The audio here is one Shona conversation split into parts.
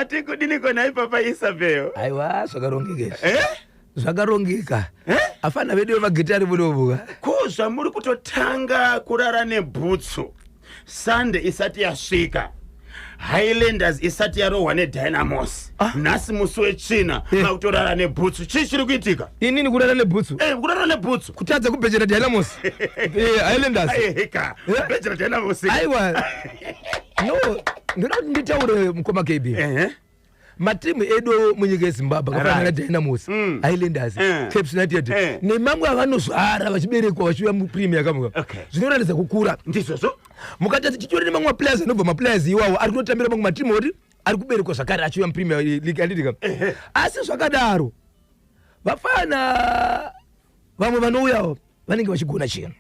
mati kudini kona ipapa Isabel. Aiwa zvakarongeka. Zvakarongeka. Afana vedu vemagitari munovuka. Kuzva muri kutotanga kurara nebhutsu. Sunday isati yasvika. Highlanders isati yarohwa neDynamos. Nhasi musi wechina makutorara nebhutsu. Chii chiri kuitika? Inini kurara nebhutsu? Kurara nebhutsu. Kutadza kubhejera Dynamos. Highlanders. Heka. Kubhejera Dynamos. Aiwa. No, ndoda nditaure mukoma KB. Matimu edu munyika yeZimbabwe akafanana naDynamos, Highlanders, Cape United nemamwe avanozvara vachiberekwa vachiuya muPremier kamuka. Zvinoratidza kukura. Ndizvozvo. Mukati tichitore nemamwe players anobva maplayers iwawo ari kutotambira mamwe matimu oti ari kuberekwa zvakare achiuya muPremier League andidika. Asi zvakadaro vafana vamwe vanouyawo vanenge vachigona chinhu.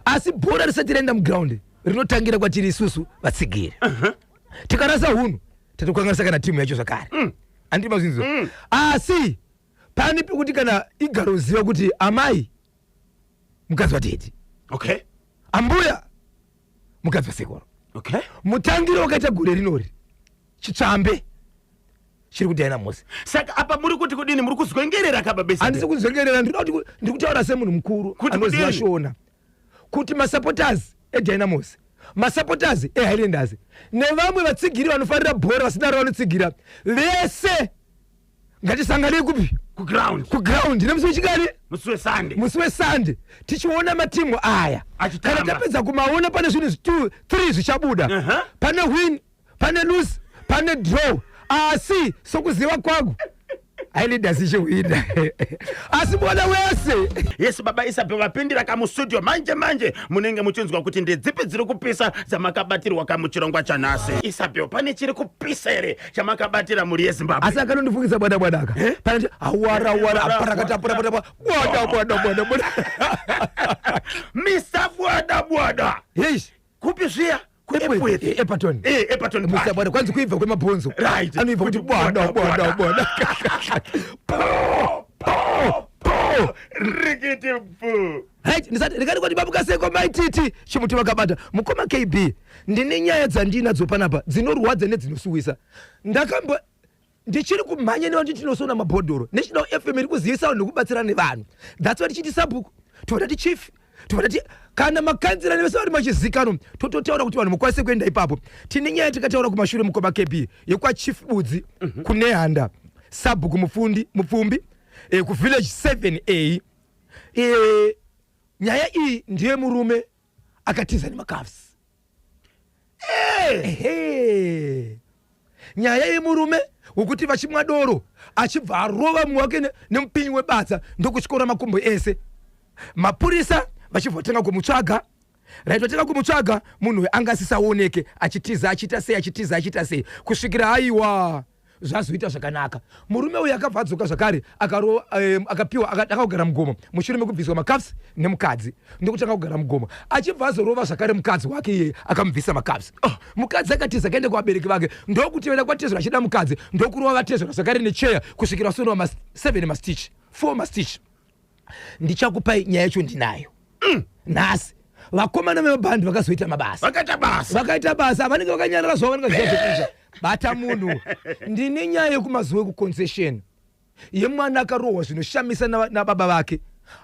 Asi bhora risati raenda muground rinotangira kwatiri isusu vatsigiri. Tikarasa hunhu tatokanganisa kana timu yacho zvakare. Andi mazvinzo. Asi pane pekuti kana igaroziva kuti amai mukadzi watete. Ambuya mukadzi wasekoro. Mutangiro wakaita gore rinori chitsvambe chiri kuDynamos. Saka apa muri kuti kudini muri kuzvengerera kababesa? Handisi kuzvengerera, ndiri kutaura semunhu mukuru anoziva shona kuti masupporters eDynamos, masupporters eHighlanders nevamwe vatsigiri vanofarira bhora vasina ravanotsigira vese ngatisangane kupi? Kuground nemusi wechikari? Musi weSunday tichiona matimu aya. Kana tapedza kumaona pane zvinhu 2-3 zvichabuda. Pane win, pane lose, pane draw. Asi sokuziva kwangu Highlanders ichihwina. Asi bona wese. Yes baba Isabel vapindira kamustudio manje munenge muchinzwa kuti ndedzipi dziri kupisa dzamakabatirwa kamuchirongwa chanhasi. Isabel pane chiri kupisa here chamakabatira muri yeZimbabwe? Asi akanondifungisa bwana pane awara aparakata bwana. Mr. Bwana. Yes. Kupi zviya? Everton. Everton. Mr. Bwana kwanzi kuibva kwemabhonzo. Right. Anoibva kuti bwana. Rikiti pu. Right, ndikati kuti babuka seko maititi chimuti vakabata. Mukoma KB. Ndine nyaya dzandinadzo panapa dzinorwadza nedzinosuwisa. Ndakamba ndichiri kumhanya nevantu tinosona mabhodhoro. National FM iri kuzivisa nekubatsira nevanhu. That's why tichiti sabhuku. Todati chief. Todati kana makanzira nevese vari machizikano tototaura kuti vanhu mukwanise kuenda ipapo. Tine nyaya tikataura kumashure mukoma KB yekwa chief Budzi kunehanda sabhuku mupfumbi ku village 7A. Nyaya iyi ndiye murume akatiza nemakafs. Nyaya yemurume wokuti vachimwa doro achibva arova muwake nemupinyi webasa ndokuchikora makumbo ese. Mapurisa vachibvotenga kumutsvaga. Raitotenga kumutsvaga munhu angasisaoneke achitiza achita sei kusvikira aiwa zvazoita zvakanaka. Murume uyu akabva adzoka zvakare akapiwa akagara mugomo mushure mekubviswa makafs nemukadzi ndokutanga kugara mugomo. Achibva azorova zvakare mukadzi wake iye akamubvisa makafs. Mukadzi akatiza akaenda kuvabereki vake ndokutevera kwatezera achida mukadzi ndokurova vatezera zvakare necheya kusvikira sonova 7 mastitch 4 mastitch. Ndichakupai nyaya yacho ndinayo. Nhasi vakomana vemabhandi vakazoita mabasa. Vakaita basa vanenge vakanyarara zvavo vanenge zvichazokuzha. Bata munhu. Ndine nyaya yekumazuva ekuconcession yemwana akarohwa zvinoshamisa nababa vake.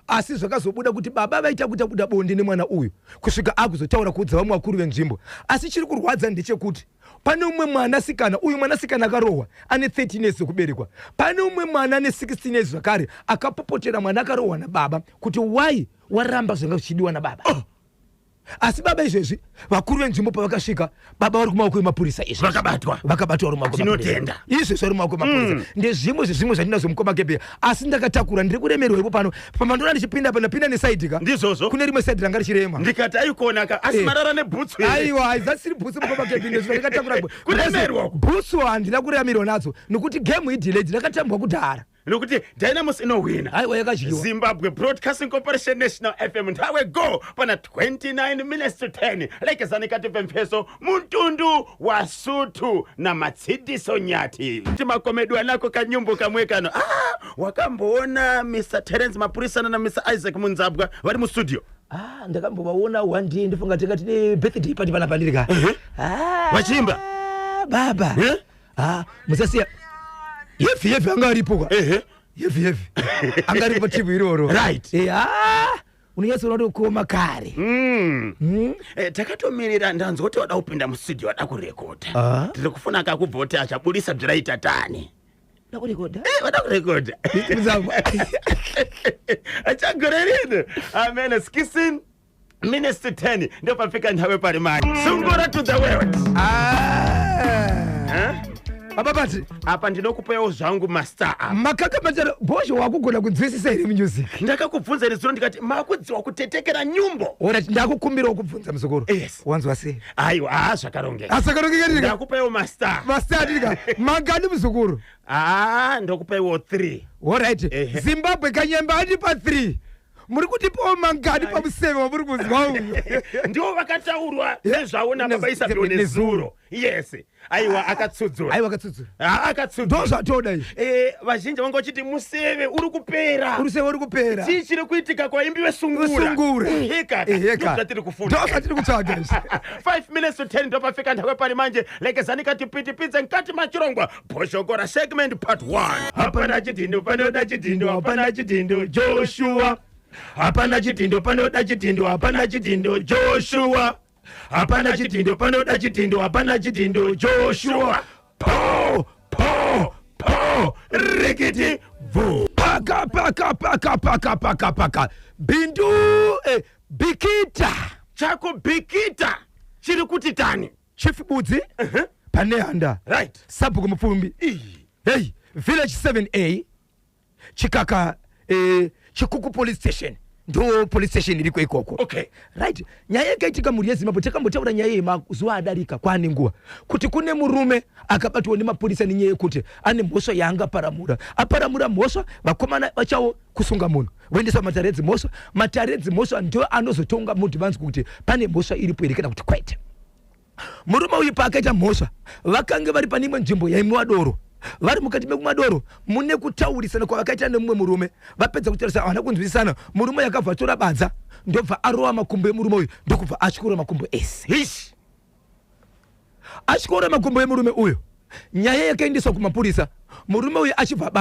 Asi zvakazobuda kuti baba vaita kuda bonde nemwana uyu kusvika akuzotaura kuudza vamwe vakuru venzvimbo. Asi chiri kurwadza ndechekuti pane umwe mwanasikana, uyu mwanasikana akarohwa ane 13 years yokuberekwa. Pane umwe mwana ane 16 years zvakare akapopotera mwana akarohwa nababa kuti why waramba zvanga zvichidiwa nababa. Asi baba izvezvi vakuru venzvimbo pavakasvika baba vari kumaoko emapurisa izvi vakabatwa vari mumaoko tinotenda izvezvi vari mumaoko emapurisa. Ndezvimwe zvandinazvo mukoma KB. Asi ndakatakura ndiri kuremerwa pano pamandona ndichipinda panapinda nesaidika ndizvozvo kune rimwe saidi ranga richirema ndikati aikonaka asi marara nebhutsu aiwa haizasiri bhutsu mukoma KB. Ndezvo ndakatakura kuremerwa bhutsu handina kuremerwa nadzo nokuti game idelay ndakatambwa kudhara nokuti Dynamos inowina. Aiwa yakadyiwa. Zimbabwe Broadcasting Corporation National FM ndawe go pana 29 minutes to 10 lekezani kati pempeso muntundu wa Sutu na Matsidiso Nyati. Timakomedu anako kanyumbu kamwe kano wakamboona Mr. Terence Mapurisa na Mr. Isaac Munzabwa vari mu studio? Ndakambovaona one day ndifunga tikati birthday party pana pandirika. Vachimba baba musasiya yefi angaripo yefi angaripo timu iroro right unonyatsoona kuti ukoma kare takatomirira ndanzi kuti wada kupinda mustudio wada kurekodha tiri kufuna kakubva kuti achabudisa bviraita tani wada kurekodha achagorerino amene skisin minutes to 10 ndio pafika nthawe pari mani sungura to the world ababati apa ndinokupawo zvangu master makaka matara bosho wakugona kunzwisisa here music ndakakubvunza nezuro ndikati makudziwa kutetekera nyumbo orati ndakukumbira kubvunza muzukuru yes wanzwa sei aiwa zvakarongeka asakarongeka ndakupawo master ndika magani muzukuru ndokupawo 3 alright Zimbabwe kanyemba ati pa 3 muri kutipawo mangani pamuseve wamuri kuzwa uyu ndiwo vakataurwa nezvaona baba Isabel nezuro yes aiwa akatsudzura ndo zvatoda izvi vazhinji vanga vachiti museve uri kupera chii chiri kuitika kwaimbi vesungura ndovatiri kutsvaga izvi 5 minutes to 10 ndopafika nthawe pari manje lekezani kati pitipidze nkati machirongwa bhoshokora segment part 1 hapana chitindo panoda chitindo hapana chitindo Joshua hapana chitindo panoda chitindo hapana chitindo Joshua hapana chitindo panoda chitindo hapana chitindo Joshua po reketi vu paka bindu bikita chako bikita chiri kuti tani chief budzi pane handa right sabhuku mupfumbi hey village 7A chikaka chikuku police station ndo police station iriko ikoko okay right nyaya yakaitika muri yeZimbabwe takambotaura nyaya yemazuva adarika kwane nguva kuti kune murume akabatwa nemapolisa nenyaya yekuti ane mhosva yaanga aparamura mhosva vakomana vachawo kusunga munhu voendesa matare edzimhosva ndo anozotonga mudhivanzwa kuti pane mhosva iripo here kana kuti kwaita murume uyu paakaita mhosva vakange vari pane imwe nzvimbo yaimwiwa doro vari mukati mekumwa doro mune kutaurisana kwavakaita nemumwe murume vapedza kutaurisana havana kunzwisisana murume yakabva tora badza ndobva arova makumbo emurume uyu ndokubva atyora makumbo ese atyora makumbo emurume uyu nyaya yakaendeswa kumapurisa murume uyu achibva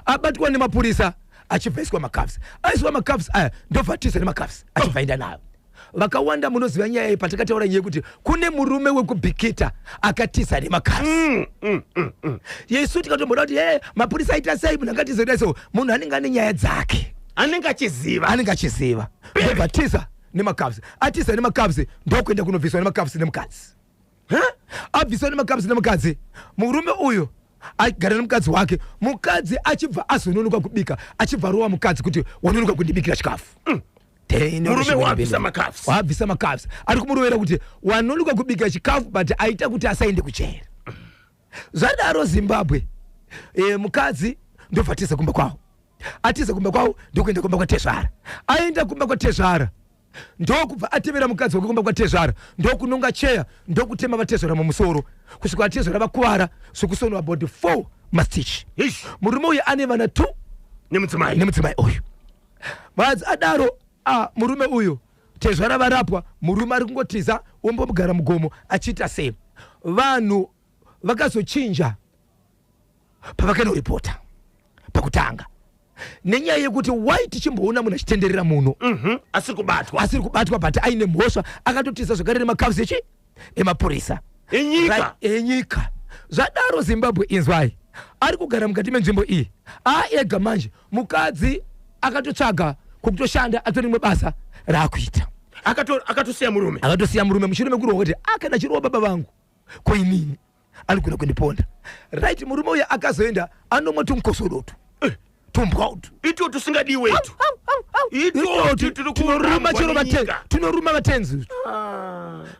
abatwa nemapurisa achibva iswa makavs aiswa makavs aya ndobva atiza nemakavs achibva enda nayo vakawanda munoziva nyaya iyi patakataura nyaya yekuti kune murume wekubhikita akatiza nemakavs yesu tikatomboda kuti mapurisa aita sei munhu angatizoda so munhu anenge ane nyaya dzake anenge achiziva ndobva tiza nemakavs atiza nemakavs ndokuenda kunobviswa nemakavs nemukadzi abviswa nemakavs nemukadzi murume uyu agara nemukadzi wake mukadzi achibva azononoka kubika achibva rova mukadzi kuti wanonoka kundibikira chikafu murume wabvisa makavs ari kumurovera kuti wanonoka kubika chikafu but aita kuti asaende kuchera zvadaro Zimbabwe mukadzi ndobva atiza kumba kwawo ndokuenda kumba kwatezvara aenda kumba kwatezvara ndokubva atevera mukadzi wake kumba kwatezvara ndokunonga cheya ndokutema vatezvara mumusoro kusvika vatezvara vakuvara zvokusonwa about 4 mastich murume uyu ane vana 2 nemudzimai uyu vadzi adaro murume uyu tezvara varapwa murume ari kungotiza ombogara mugomo achiita sei vanhu vakazochinja pavakanoripota pakutanga nenyaya yekuti wai tichimboona munhu achitenderera munhu asiri kubatwa but aine mhosva akatotiza zvakare nemakavs emapurisa enyika zvadaro Zimbabwe inzwai ari kugara mukati menzvimbo iyi ega manje mukadzi akatotsvaga kukutoshanda atori basa raakuita akatosiya murume mushure mekurova kuti kana chirova baba vangu koinini anogona kundiponda right murume uyu akazoenda anomwa tumukosodotu tumbwautu ito tusingadi wetu tinoruma vatenzi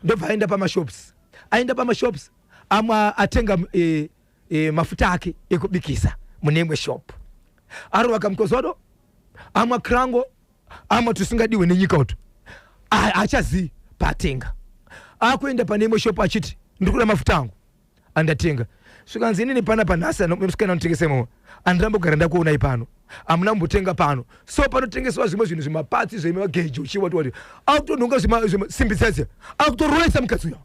ndobva aenda pamashops amwe atenga mafuta ake ekubikisa mune imwe shop arova kamukosodo amwe krango amwe tusingadiwe nenyika utu achazii paatenga akuenda pane imwe shop achiti ndikuda mafuta angu andatenga svikanzi inini pana panhasi musikana anotengesa imomo andambogara ndakuonai pano amuna mbotenga pano so panotengeswa zvimwe zvinhu zvimapatsi zvemageji uchiwati akutonhonga simbi dzese akutoroesa mukadzi uyo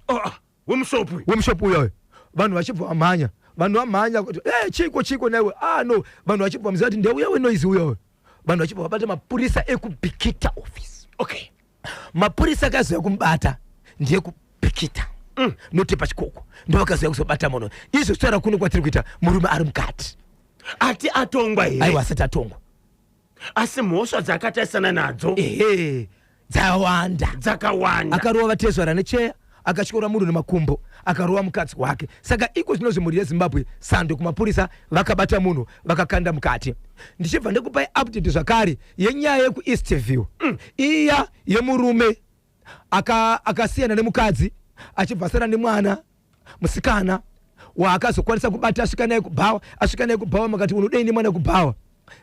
wemushopu uyoyo vanhu vachibva vamhanya vanhu vamhanya kuti chiko newe no vanhu vachibva muzati ndeuya wenoizi uyo vanhu vachibva vabata mapurisa ekubhikita office. Okay, mapurisa akaziva kumubata ndiye kubhikita noti pachikoko ndo vakaziva kuzobata munhu. izvo zvitaura kuno kwatiri kuita murume ari mukati ati atongwa here? aiwa asati atongwa, asi mhosva dzakatarisana nadzo dzakawanda. akarova vatezvara necheya, akatyora muru nemakumbo, akarova mukadzi wake. saka iko zvinozvi mhuri yeZimbabwe sando kumapurisa vakabata munhu vakakanda mukati. ndichibva ndikupai update zvakare yenyaya yekuEastview iya yemurume akasiyana nemukadzi achibva sara nemwana musikana waakazokwanisa kubata asvika naye kubhawa makati unodei nemwana kubhawa.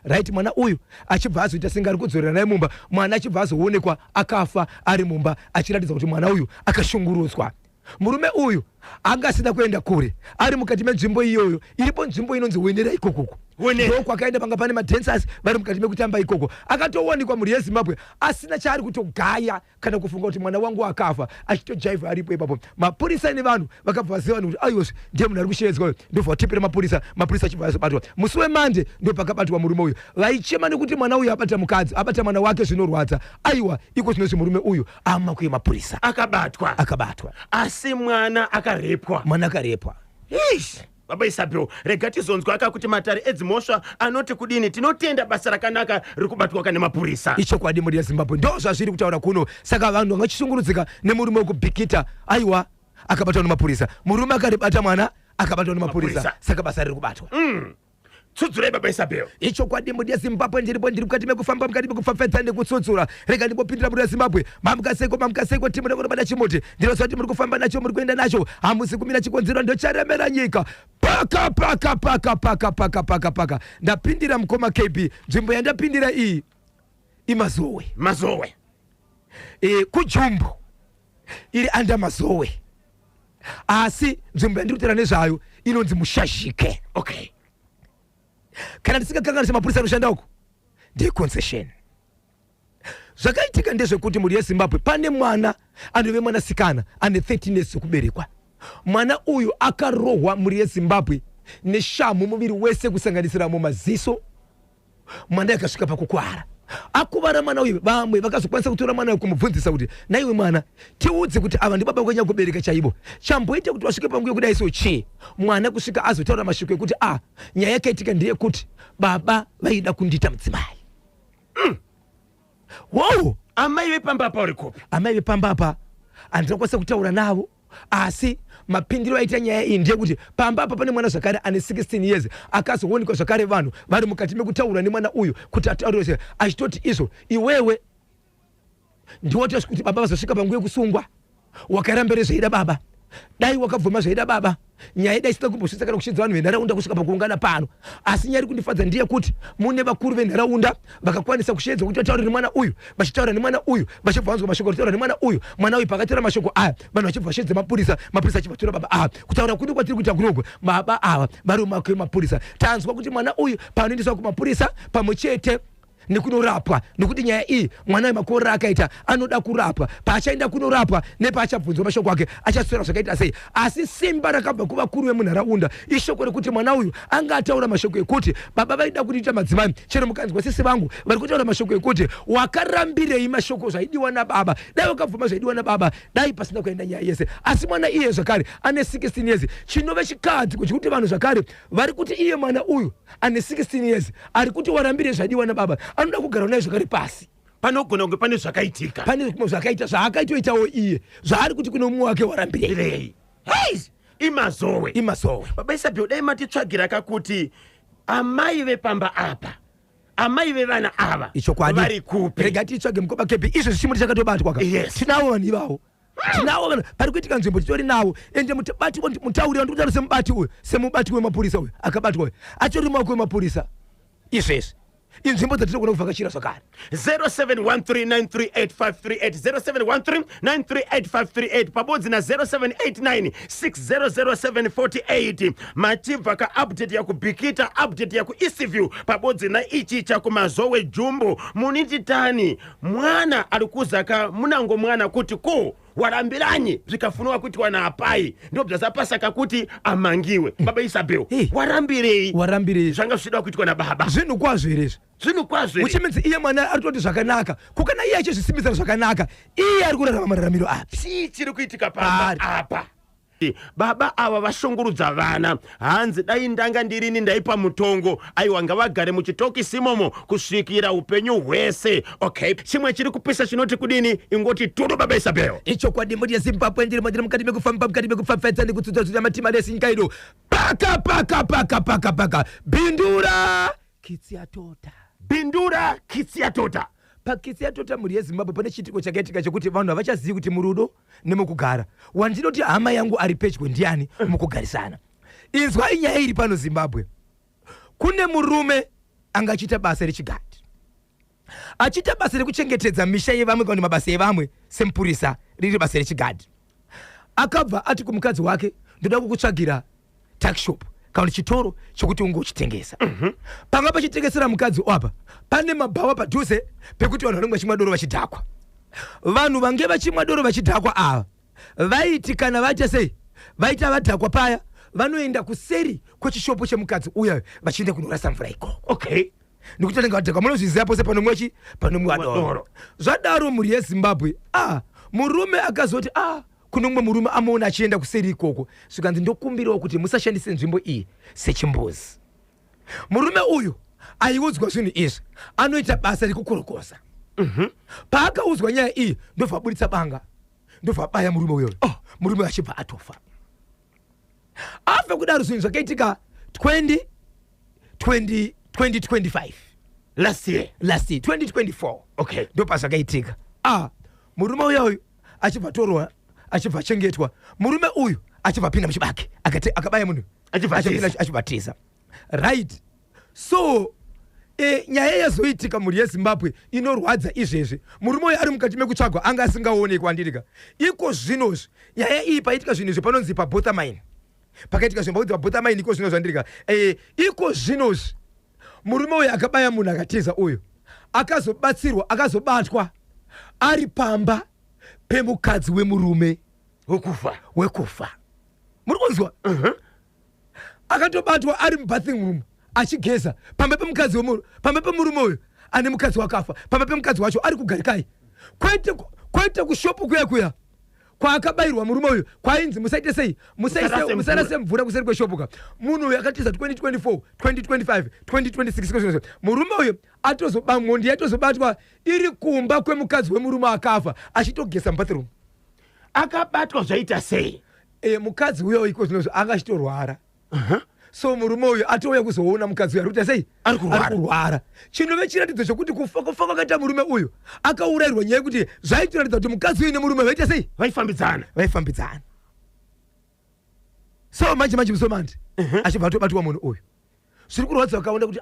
Right, mwana uyu achibva azoita senga ari kudzorera naye mumba, mwana achibva azoonekwa akafa ari mumba achiratidza kuti mwana uyu akashungurudzwa. murume uyu angasina kuenda kure, ari mukati menzvimbo iyoyo. iripo nzvimbo inonzi Wenera ikoko ndoko akaenda panga pane madancers vari mukati mekutamba ikoko. akatowanikwa mhuri yeZimbabwe asina chaari kutogaya kana kufunga kuti mwana wangu akafa, achitojaiva aripo ipapo. mapurisa nevanhu vakabva vaziva vanhu kuti aiwozve ndiye munhu ari kushedzwa, ndobva vatipira mapurisa achibva azobatwa. musi weMonday ndo pakabatwa murume uyu. vaichema nekuti mwana uyu abata mukadzi, abata mwana wake zvinorwadza. aiwa iko zvinozvi murume uyu amakuye mapurisa akabatwa asi mwana akarepwa. Baba Isabel, rega tizonzwa akakuti matare edzimhosva anoti kudini. tinotenda basa rakanaka riri kubatwa kana mapurisa. ichokwadi mhuri yeZimbabwe ndo zvazviri kutaura kuno. saka vanhu vangachishungurudzika nemurume wekubhikita. aiwa akabatwa nemapurisa, murume akaribata mwana akabatwa nemapurisa. saka basa riri kubatwa. Tsudzurei Baba Isabel. ichokwadi mhuri yeZimbabwe ndiri mukati mekufamba mukati mekufafedza nekutsudzura. rega ndingopindira mhuri yeZimbabwe. mamukaseko timu rekunobata chimoti ndinoziva kuti muri kufamba nacho, muri kuenda nacho, hamusi kumira chikonzero ndocharemera nyika. paka ndapindira mukoma KB. nzvimbo yandapindira iyi Mazowe kujumbo iri anda Mazowe, asi nzvimbo yandiri kutaura nezvayo inonzi Mushashike. Okay, kana ndisingakanganisa mapurisa anoshanda uko ndeconcession. zvakaitika ndezvekuti mhuri yeZimbabwe pane mwana anove mwanasikana ane 13 years yokuberekwa. mwana uyu akarohwa mhuri yeZimbabwe neshamu muviri wese kusanganisiramo maziso. mwana akasvika pakukwara, akuvara mwana uyu. vamwe vakazokwanisa kutora mwana uyu kumubvunzisa kuti naiwe mwana tiudze kuti ava ndibaba kwenya kubereka chaibo, chamboita kuti wasvike panguva yekudai so chi. mwana kusvika azotaura mashoko ekuti nyaya yakaitika ndeye kuti baba vaida kundiita mudzimai. wow, amai vepambapa uri kupi? amai vepambapa handina kwanisa kutaura navo, asi mapindiro aita nyaya iyi ndeyekuti pambapa pane mwana zvakare ane 16 years akazoonekwa zvakare vanhu vari mukati mekutaura nemwana uyu kuti ataure achitoti izvo iwewe ndiwoti kuti baba vazosvika panguva yekusungwa, wakarambere zvaida baba, dai wakabvuma zvaida baba, nyaya dai isina kumbosvitsa kana kushedza vanhu venharaunda kusvika pakuungana pano. asi nyaya iri kundifadza ndiye kuti mune vakuru venharaunda vakakwanisa kushedza kuti vataure nemwana uyu, vachitaura nemwana uyu, vachibva vanzwa mashoko kutaura nemwana uyu. mwana uyu pakatora mashoko aya vanhu vachibva vashedza mapurisa achibva tora baba kutaura kuni kwatiri kuita kunogwe baba ava vari mumaoko emapurisa. tanzwa kuti mwana uyu paanoendeswa kumapurisa pamwe chete nekunorapwa, nekuti nyaya iyi mwana wemakore akaita anoda kurapwa. paachaenda kunorapwa nepaachabvunzwa mashoko ake achaswera zvakaita sei. asi simba rakabva kuvakuru vemunharaunda ishoko rekuti mwana uyu anga ataura mashoko ekuti baba vaida kutiita madzimai. chero mukanzwa sisi vangu vari kutaura mashoko ekuti wakarambirei mashoko zvaidiwa nababa, dai wakabvuma zvaidiwa nababa, dai pasina kuenda nyaya yese. asi mwana iye zvakare ane 16 years chinove chikadziko chekuti vanhu zvakare vari kuti iye mwana uyu ane 16 years ari kuti warambire zvaidiwa nababa, anoda kugara naye zvakare pasi. panogona kunge pane zvakaitika, pane zvakaita zvaakaitoitawo iye zvaari kuti kuno mumwe wake warambirei. imazowe Baba Isabel, dai matitsvagira kakuti amai vepamba apa, amai vevana ava vari kupi? rega titsvage mukoma kepi. izvo zvichimuri chakatobatwa tinavo vanhu ivavo, tinavo vanhu pari kuitika nzvimbo titori navo. ende mutauri wandikutaura semubati uyu, semubati wemapurisa uyu akabatwa uyu achitori maoko emapurisa. izvezvi inzvimbo dzatinoona kuvhakachira zvakare. 0713938538 0713938538 pabodzi na 0789600748 machibva kaupdate yakubhikita, update yakuEastview pabodzi na ichi chakuMazowe jumbo. muniti tani mwana ari kuzaka munango mwana kuti ko warambiranyi zvikafunwa kuti wana apai ndobva zapasaka kuti amangiwe baba Isabel warambirei zvanga zvichida kuitwa nababa zvinhu kwazvo herezvo uchimenzi iye mwana aritoti zvakanaka kukana iye achizvisimbisa zvakanaka iye ari kurarama mararamiro api chiri kuitika apa baba ava vashungurudza vana hanzi dai ndanga ndirini ndaipa mutongo aiwa ngavagare muchitokisimomo kusvikira upenyu hwese. Okay, chimwe chiri kupisa chinoti kudini ingoti turu baba Isabel ichokwadi mbodi yeZimbabwe ndiri mukati mekufamba mukati mekupfapfadza ndikutsudza matima lesinga ido paka bindura kitsi yatota pakitsi yatota muri yeZimbabwe pane chitiko chakaitika chekuti vanhu havachazivi kuti murudo nemukugara wandinoti hama yangu ari pedyo ndiani mukugarisana. Inzwa inyaya iri pano Zimbabwe. Kune murume angachita basa rechigadi, achita basa rekuchengetedza misha yevamwe kana mabasa evamwe sempurisa riri basa rechigadi. Akabva ati kumukadzi wake ndoda kukutsvagira tuckshop kana chitoro chokuti ungochitengesa. Panga pachitengesera mukadzi apa pane mabhawa padhuze pekuti vanhu vanenge vachimwa doro vachidhakwa. Vanhu vange vachimwa doro vachidhakwa ava vaiti kana vaita sei vaita vadhakwa paya vanoenda kuseri kwechishopo chemukadzi uya vachienda kunorasa mvura ikoko. Okay, nikutenga vadhakwa munozviziva pose panomwechi panomwa doro. Zvadaro muri yeZimbabwe murume akazoti kuno mumwe murume amuona achienda kuseri ikoko zvikanzi ndokumbirawo kuti musashandise nzvimbo iyi sechimbuzi. Murume uyu aiudzwa zvinhu izvi anoita basa rekukorokosa. Paakaudzwa nyaya iyi ndobva abuditsa banga ndobva abaya murume uyo. Murume achibva atofa. Afa kudaro zvinhu zvakaitika 2025 last year 2024. Okay, ndopa zvakaitika. Murume uyu achibva torwa achibva chengetwa. Murume uyu achibva pinda muchibage akabaya munhu achibva tiza. Right, so nyaya yazoitika muri yeZimbabwe inorwadza izvezvi. Murume uyu ari mukati mekutsvagwa anga asingaonekwa ndirika iko zvinozvi. Nyaya iyi paitika zvinhu izvi panonzi paBothamine pakaitika zvinhu pakuti paBothamine iko zvino zvandirika iko zvinozvi. Murume uyu akabaya munhu akatiza uyu akazobatsirwa akazobatwa ari pamba pemukadzi wemurume wekufa. Muri kunzwa? Akatobatwa ari mubathing room achigeza pamba pemukadzi pamba pemurume uyu ane mukadzi wakafa pamba pemukadzi wacho ari kugarikai kwete kushopu kuya kwaakabayirwa murume uyu kwainzi musaite sei musarase mvura kuseri kweshopuka. Munhu uyu akatiza 2024 2025 2026 murume uyu mhondi yatozobatwa iri kumba kwemukadzi wemurume akafa achitogesa mubathroom. akabatwa zvaita sei? Mukadzi uyo iko zvinozvo anga achitorwara. So murume uyu atouya kuzoona mukadzi uyu arikuita sei ari kurwara. Chinove chiratidzo chokuti kufa kwakaita murume uyu akaurayirwa nyaya yekuti zvaitoratidza kuti mukadzi uyu nemurume vaita sei vaifambidzana. So manje musomandi achibva atobatwa munhu uyu zviri kurwadza vakaona kuti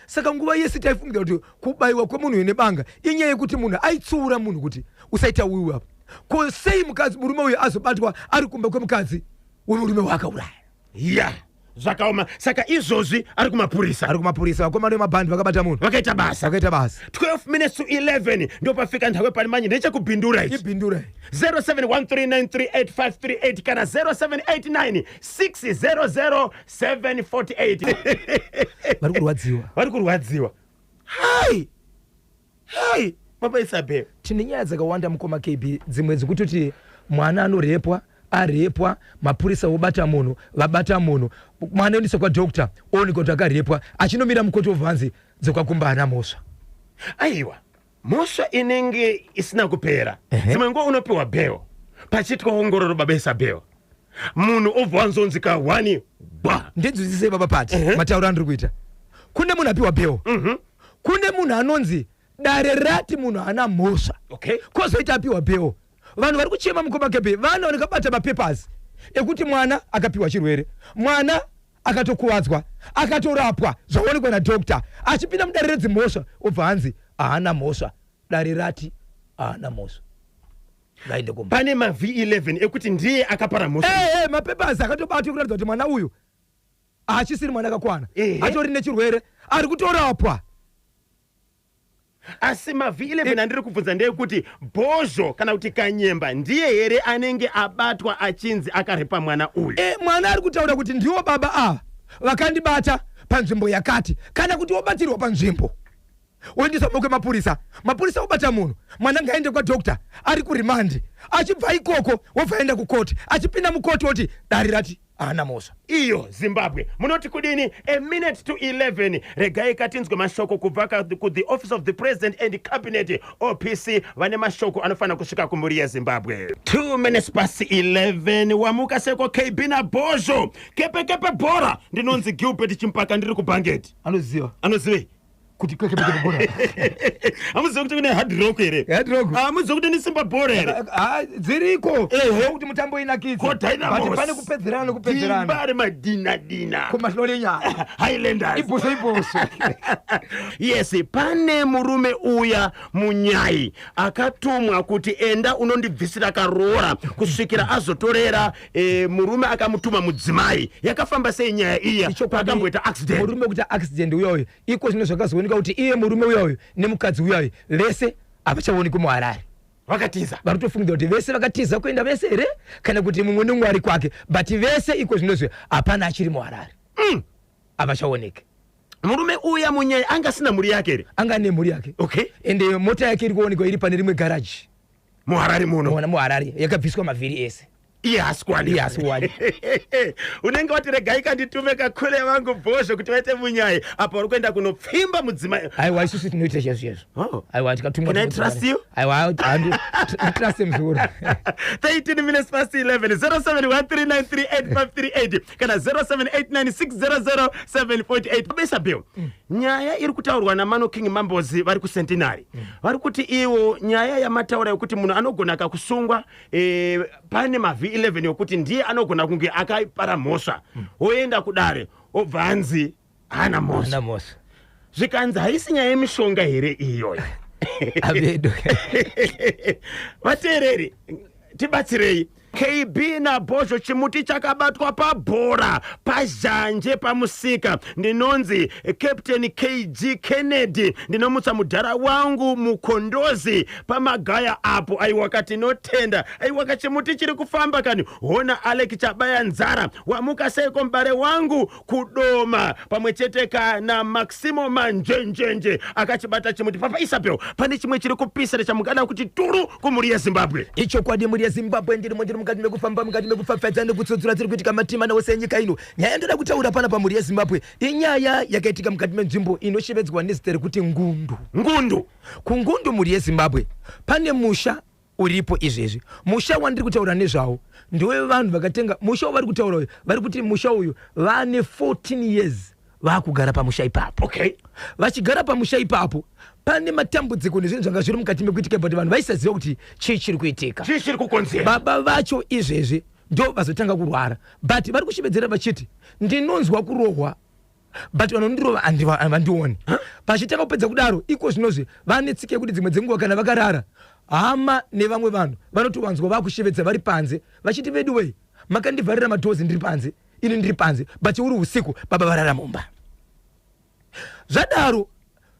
saka nguva yese taifungira kuti kubayiwa kwemunhu nebanga inyaya yekuti munhu aitsuura munhu kuti usaita uyu apa. Ko sei mukadzi murume uyu azobatwa ari kumba kwemukadzi wemurume waakauraya. Zvakaoma. Saka izvozvi ari kumapurisa vakomana vemabhandi vakabata munhu vakaita basa 12 minutes to 11 ndopafika nthawe pani manje ndechekubhindura ichi. 0713938538 kana 0789600748 vari kurwadziwa. Hai baba Isabel, tine nyaya dzakawanda mukoma KB dzimwe dzekutoti mwana anorepwa arepwa mapurisa obata munhu vabata munhu mwana unoiswa kwadhokta oonekwa kuti akarepwa achinomira mukoti wobvanzi dzokwakumbana mhosva. aiwa mhosva inenge isina kupera. dzimwe nguva unopiwa bheo pachitwa ongororo baba Isabel munhu obva wanzonzika 1 ndinzwisisei baba Pati matauro andiri kuita. Kune munhu apiwa bheo kune munhu anonzi dare rati munhu ana mhosva kwozoita apiwa bheo. Vanhu vari kuchema mukoma kepe vana vakabata mapepers ekuti mwana akapiwa chirwere, mwana akatokuwadzwa akatorapwa zvaonekwa nadhokta achipinda mudare redzimhosva obva hanzi haana mhosva dare rati haana mhosva ngaende kumba. Pane V11 ekuti ndiye akapara mhosva. Mapepers akatobatwa kuratidza kuti mwana uyu achisiri mwana akakwana atori nechirwere ari kutorapwa. asi mav11 andiri kubvunza ndeyekuti Bhozho kana kuti Kanyemba ndiye here anenge abatwa achinzi akarepa mwana uyu. Mwana ari kutaura kuti ndiwo baba ava vakandibata panzvimbo yakati kana kuti wobatirwa panzvimbo woendeswa muke mapurisa obata munhu mwana ngaende kwadokta ari kurimandi achibva ikoko wobva aenda kukoti achipinda mukoti woti dari rati haana mhosva. Iyo Zimbabwe munoti kudini? A minute to 11 regai katinzwe mashoko kubva the office of the president and cabinet OPC vane mashoko anofana kusvika kumhuri yeZimbabwe. 2 minutes past 11 wamuka seko KB na Bhozho kepe bhora ndinonzi Gilbert Chimpaka ndiri kubhangeti. Anoziva kuti kepe bhora amuziva kuti kune hard rock here? Amuziva kuti ni simba bhora here? Dziriko kuti mutambo inakidza but pane kupedzerana Imbari madina kumahlolenya Highlanders iboso yes, pane murume uya munyai akatumwa kuti enda unondibvisira karoora kusvikira azotorera murume akamutuma mudzimai. Yakafamba sei nyaya iya pakamboita accident? Murume kuti accident uyoyo iko zvino zvakazooneka kuti iye murume uyoyo nemukadzi uyoyo vese havachaonekwi muHarare. Vakatiza varitofungidzwa kuti vese vakatiza kuenda vese here kana kuti mumwe nemwari kwake but vese iko zvinozve hapana achiri muHarare. Havachaoneke. Murume uya munyai anga sina mhuri yake here? Anga ne mhuri yake. Okay. Ende mota yake iri kuonekwa iri pane rimwe garage muHarare muno. muHarare yakabviswa mavhiri ese. Iye hasikwani. Unenge wati regai kanditume kakule wangu Bhozho kuti vaite munyai apa uri kuenda kunopfimba mudzimai. Aiwa isusu tinoita izvozvo. Aiwa tikatumwa. Can I trust you? Aiwa trust mzuru. 13 minutes past 11 0713938538 kana 0789600748. Besa Bill. Nyaya iri kutaurwa naMano King Mambozi vari kuCentenary. Vari kuti iwo nyaya yamataura yokuti munhu anogona kakusungwa pane mav11 yokuti ndiye anogona kunge akapara mhosva oenda kudare obva anzi hana mhosva. Zvikanzi haisi nyaya yemishonga here iyoyo? Abedo vateereri tibatsirei. KB na Bhozho chimuti chakabatwa pabhora pazhanje pamusika. Ndinonzi Captain KG Kennedy ndinomutsa mudhara wangu mukondozi pamagaya apo aiwakati notenda aiwaka chimuti chiri kufamba kani hona Alec chabaya nzara wamuka seko mbare wangu kudoma pamwe chete kana Maximo Manjenjenje akachibata chimuti papa Isabel pane chimwe chiri kupisira chamugada kuti turu kumhuri yeZimbabwe. Icho kwadi mhuri yeZimbabwe ndiri mukati mekufamba mukati mekufafadza nekutsodzura tiri kuitika matima nawo senyika ino. Nyaya ndoda kutaura pana pamhuri yeZimbabwe inyaya yakaitika mukati menzvimbo inoshevedzwa nezita rekuti Ngundu. Kungundu mhuri yeZimbabwe pane musha uripo izvezvi. Musha wandiri kutaura nezvawo ndiwe vanhu vakatenga musha vari kutaura vari kuti musha uyu vane 14 years vakugara pamusha ipapo. Okay. Vachigara pamusha ipapo pane matambudziko nezvinhu zvanga zviri mukati mekuitika but vanhu vaisaziva kuti chii chiri kuitika. Chii chiri kukonzera. Baba vacho izvezvi ndo vazotanga kurwara but vari kushevedzera vachiti ndinonzwa kurohwa but vanondirova havandioni. Pachitanga kupedza kudaro iko zvinozvi vane tsika yekuti dzimwe dzenguva kana vakarara hama nevamwe vanhu vanotovanzwa vakushevedza vari panze vachiti vedu wei makandivharira madhozi ndiri panze ini ndiri panze but uri usiku baba varara mumba. Zvadaro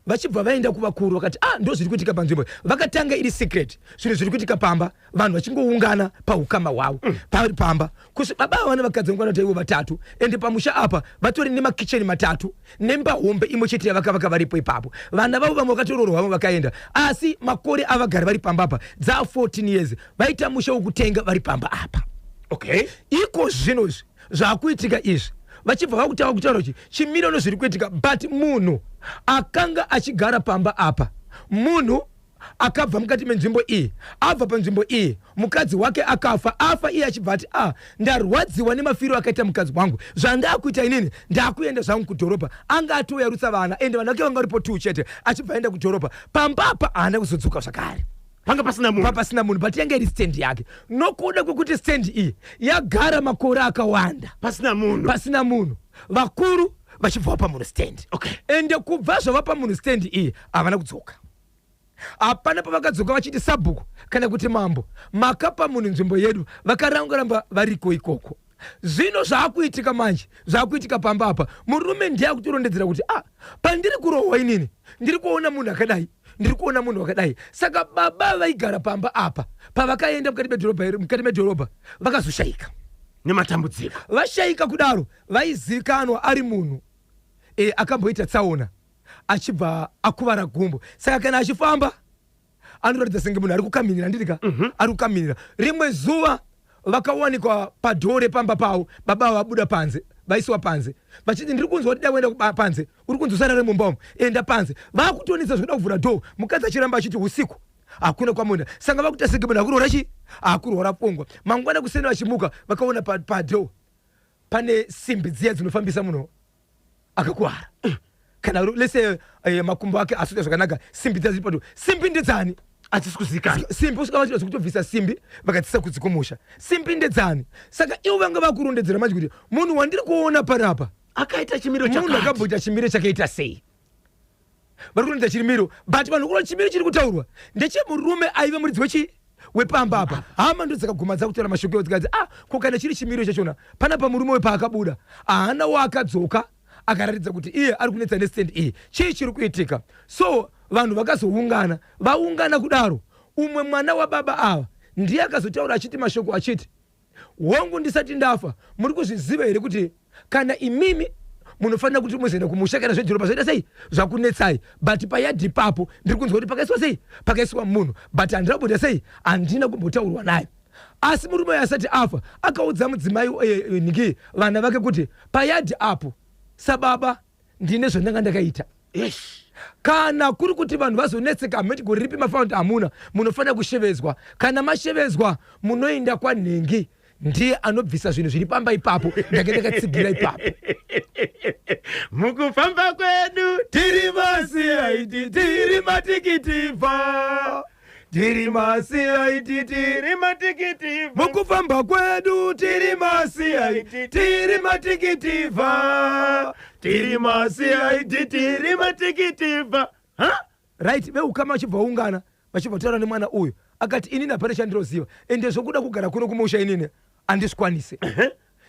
vachibva vaenda kuvakuru vakati ndo zviri kuitika panzvimbo. Vakatanga iri secret zvinhu zviri kuitika pamba vanhu vachingoungana paukama hwavo pari pamba kusi baba vana vakadzi vangu ivo vatatu ende pamusha apa vatori nemakicheni matatu nemba hombe imwe chete yavakavaka varipo ipapo. Vana vavo vamwe vakatororwa vamwe vakaenda asi makore avagara vari pamba apa dza 14 years vaita musha wokutenga vari pamba apa. Okay. Iko zvinozvi zvakuitika izvi vachibva vakutaura kutaura kuti chimiro zviri kuitika but munhu akanga achigara pamba apa munhu akabva mukati menzvimbo iyi abva panzvimbo iyi mukadzi wake akafa afa iye achibva ati ndarwadziwa nemafiro akaita mukadzi wangu zvandakuita inini ndakuenda zvangu kudhorobha anga atoyarutsa vana ende vana vake vanga varipo 2 chete achibva aenda kudhorobha pamba apa haana kuzodzoka zvakare. Panga pasina munhu but yanga iri stand yake nokuda kwekuti stand iyi yagara makore akawanda pasina munhu vakuru vachibva vapa munhu stand. Okay. Ende kubva zvavapa munhu stand iyi havana kudzoka. Hapana pavakadzoka vachiti sabhuku kana kuti mambo makapa munhu nzvimbo yedu vakaramba variko ikoko. Zvino zvaakuitika manje zvaakuitika pamba apa murume ndiye akutirondedzera kuti pandiri kurohwa inini ndiri kuona munhu akadai ndiri kuona munhu wakadai. Saka baba vaigara pamba apa pavakaenda mukati medhorobha vakazoshayika nematambudziko. Vashayika kudaro vaizikanwa ari munhu akamboita tsaona achibva akuvara gumbo. Saka kana achifamba anoratidza senge munhu ari kukaminira ndirika ari kukaminira. Rimwe zuva vakawanikwa padhore pamba pavo, baba vabuda panze, vaisiwa panze vachiti ndiri kunzwa kuti daenda panze uri kunzosara remumba enda panze. Vakutonisa zvoda kuvhura dhoo, mukadzi achiramba achiti usiku hakuna kwamunda. Saka vakuita senge munhu akuroora chi akuroora pfungwa. Mangwana kuseni vachimuka vakaona padhoo pane simbi dziya dzinofambisa munhu akakuwara. Kana lese makumbo ake asuta zvakanaka, simbi dziya dziri padhoo. Simbi ndedzani? Hatisi kuzikana. Simbi usvika vachida kutobvisa simbi vakatisa kudzikumusha. Simbi ndedzani? Saka ivo vanga vakurondedzera manje kuti munhu wandiri kuona panapa akaita chimiro chakati. Munhu akamboita chimiro chakaita sei? Vari kuronza chimiro, but vanhu kuona chimiro chiri kutaurwa ndechemurume aiva muridzi wechi wepamba apa. Hama ndo dzakagumadza kutaura mashoko dzikadzi ko kana chiri chimiro chachona panapa murume wepaakabuda haana wakadzoka akaratidza kuti iye ari kunetsa nestand iyi chii chiri kuitika. So vanhu vakazoungana, vaungana kudaro. Umwe mwana wababa ava ndiye akazotaura achiti mashoko achiti hongu ndisati ndafa muri kuzviziva here kuti kana imimi munofanira kuti muzoenda kumusha kana zvedhorobha zvoita sei zvakunetsai, but payadhi papo ndiri kunzwa kuti pakaiswa sei pakaiswa munhu, but handina kubuda sei handina kumbotaurwa naye. Asi murume uyu asati afa akaudza mudzimai nhingi vana vake kuti payadhi apo sababa ndine zvandanga ndakaita. Kana kuri kuti vanhu vazonetseka hameti gore ripi mafaundi hamuna, munofanira kushevezwa. Kana mashevezwa munoenda kwanhengi, ndiye anobvisa zvinhu zviri pamba ipapo ndake ndakatsigira ipapo. Mukufamba kwedu tiri masiaiti tiri matikitivha, tiri masiaiti tiri matikitivha, mukufamba kwedu tiri masiaiti tiri matikitivha, tiri masiaiti tiri matikitivha. Right, veukama vachibva ungana vachibva taura nemwana uyu akati inini hapana chandiroziva ende zvokuda kugara kuno kumusha inini handizvikwanise.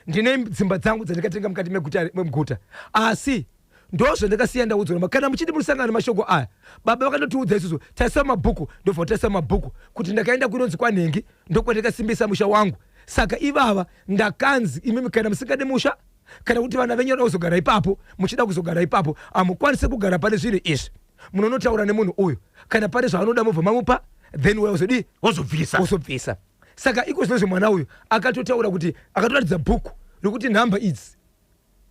Ndine dzimba dzangu dzandikatenga mukati meguta, asi ndozvandakasiya ndaudzwa. Kana muchiti murisangana mashoko aya, baba vakandotiudza isusu taisa mabhuku, ndobva taisa mabhuku kuti ndakaenda kunonzi kwanhengi ndokwandakasimbisa musha wangu. Saka ivava ndakanzi imimi kana musingade musha kana kuti vana venyu vanoda kuzogara ipapo, muchida kuzogara ipapo hamukwanise kugara pane zvinhu izvi. Munonotaura nemunhu uyu kana pane zvaanoda mubva mamupa, then wazodi wozobvisa. Saka iko zvinozvo mwana uyu akatotaura kuti akatoratidza bhuku rokuti nhamba idzi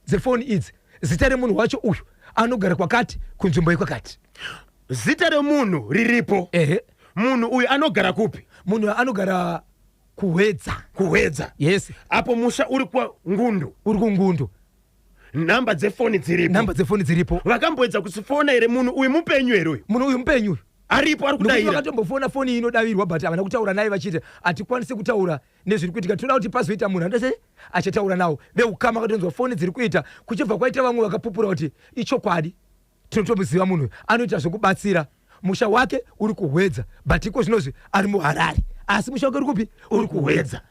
dzefoni idzi zita remunhu wacho uyu anogara kwakati kunzvimbo yekwakati. Zita remunhu riripo. Munhu uyu anogara kupi? Munhu anogara kuhwedza. Yes. Apo musha uri kungundu. Uri kungundu. Namba dzefoni dziripo. Vakamboedza kusifona here munhu uyu mupenyu here uyu? Munhu uyu mupenyu. Aripo ari kudaira. Vakatombofona foni inodavirwa but havana kutaura naye vachiti hatikwanisi kutaura nezviri kuitika, toda kuti pazoita munhu andase achataura nawo. Veukama vakatonzwa foni dziri kuita kuchibva kwaita vamwe vakapupura kuti ichokwadi tinotomuziva munhu anoita zvokubatsira, musha wake uri kuhwedza, but iko zvinozvi ari muHarare, asi musha wake uri kupi? Uri kuhwedza.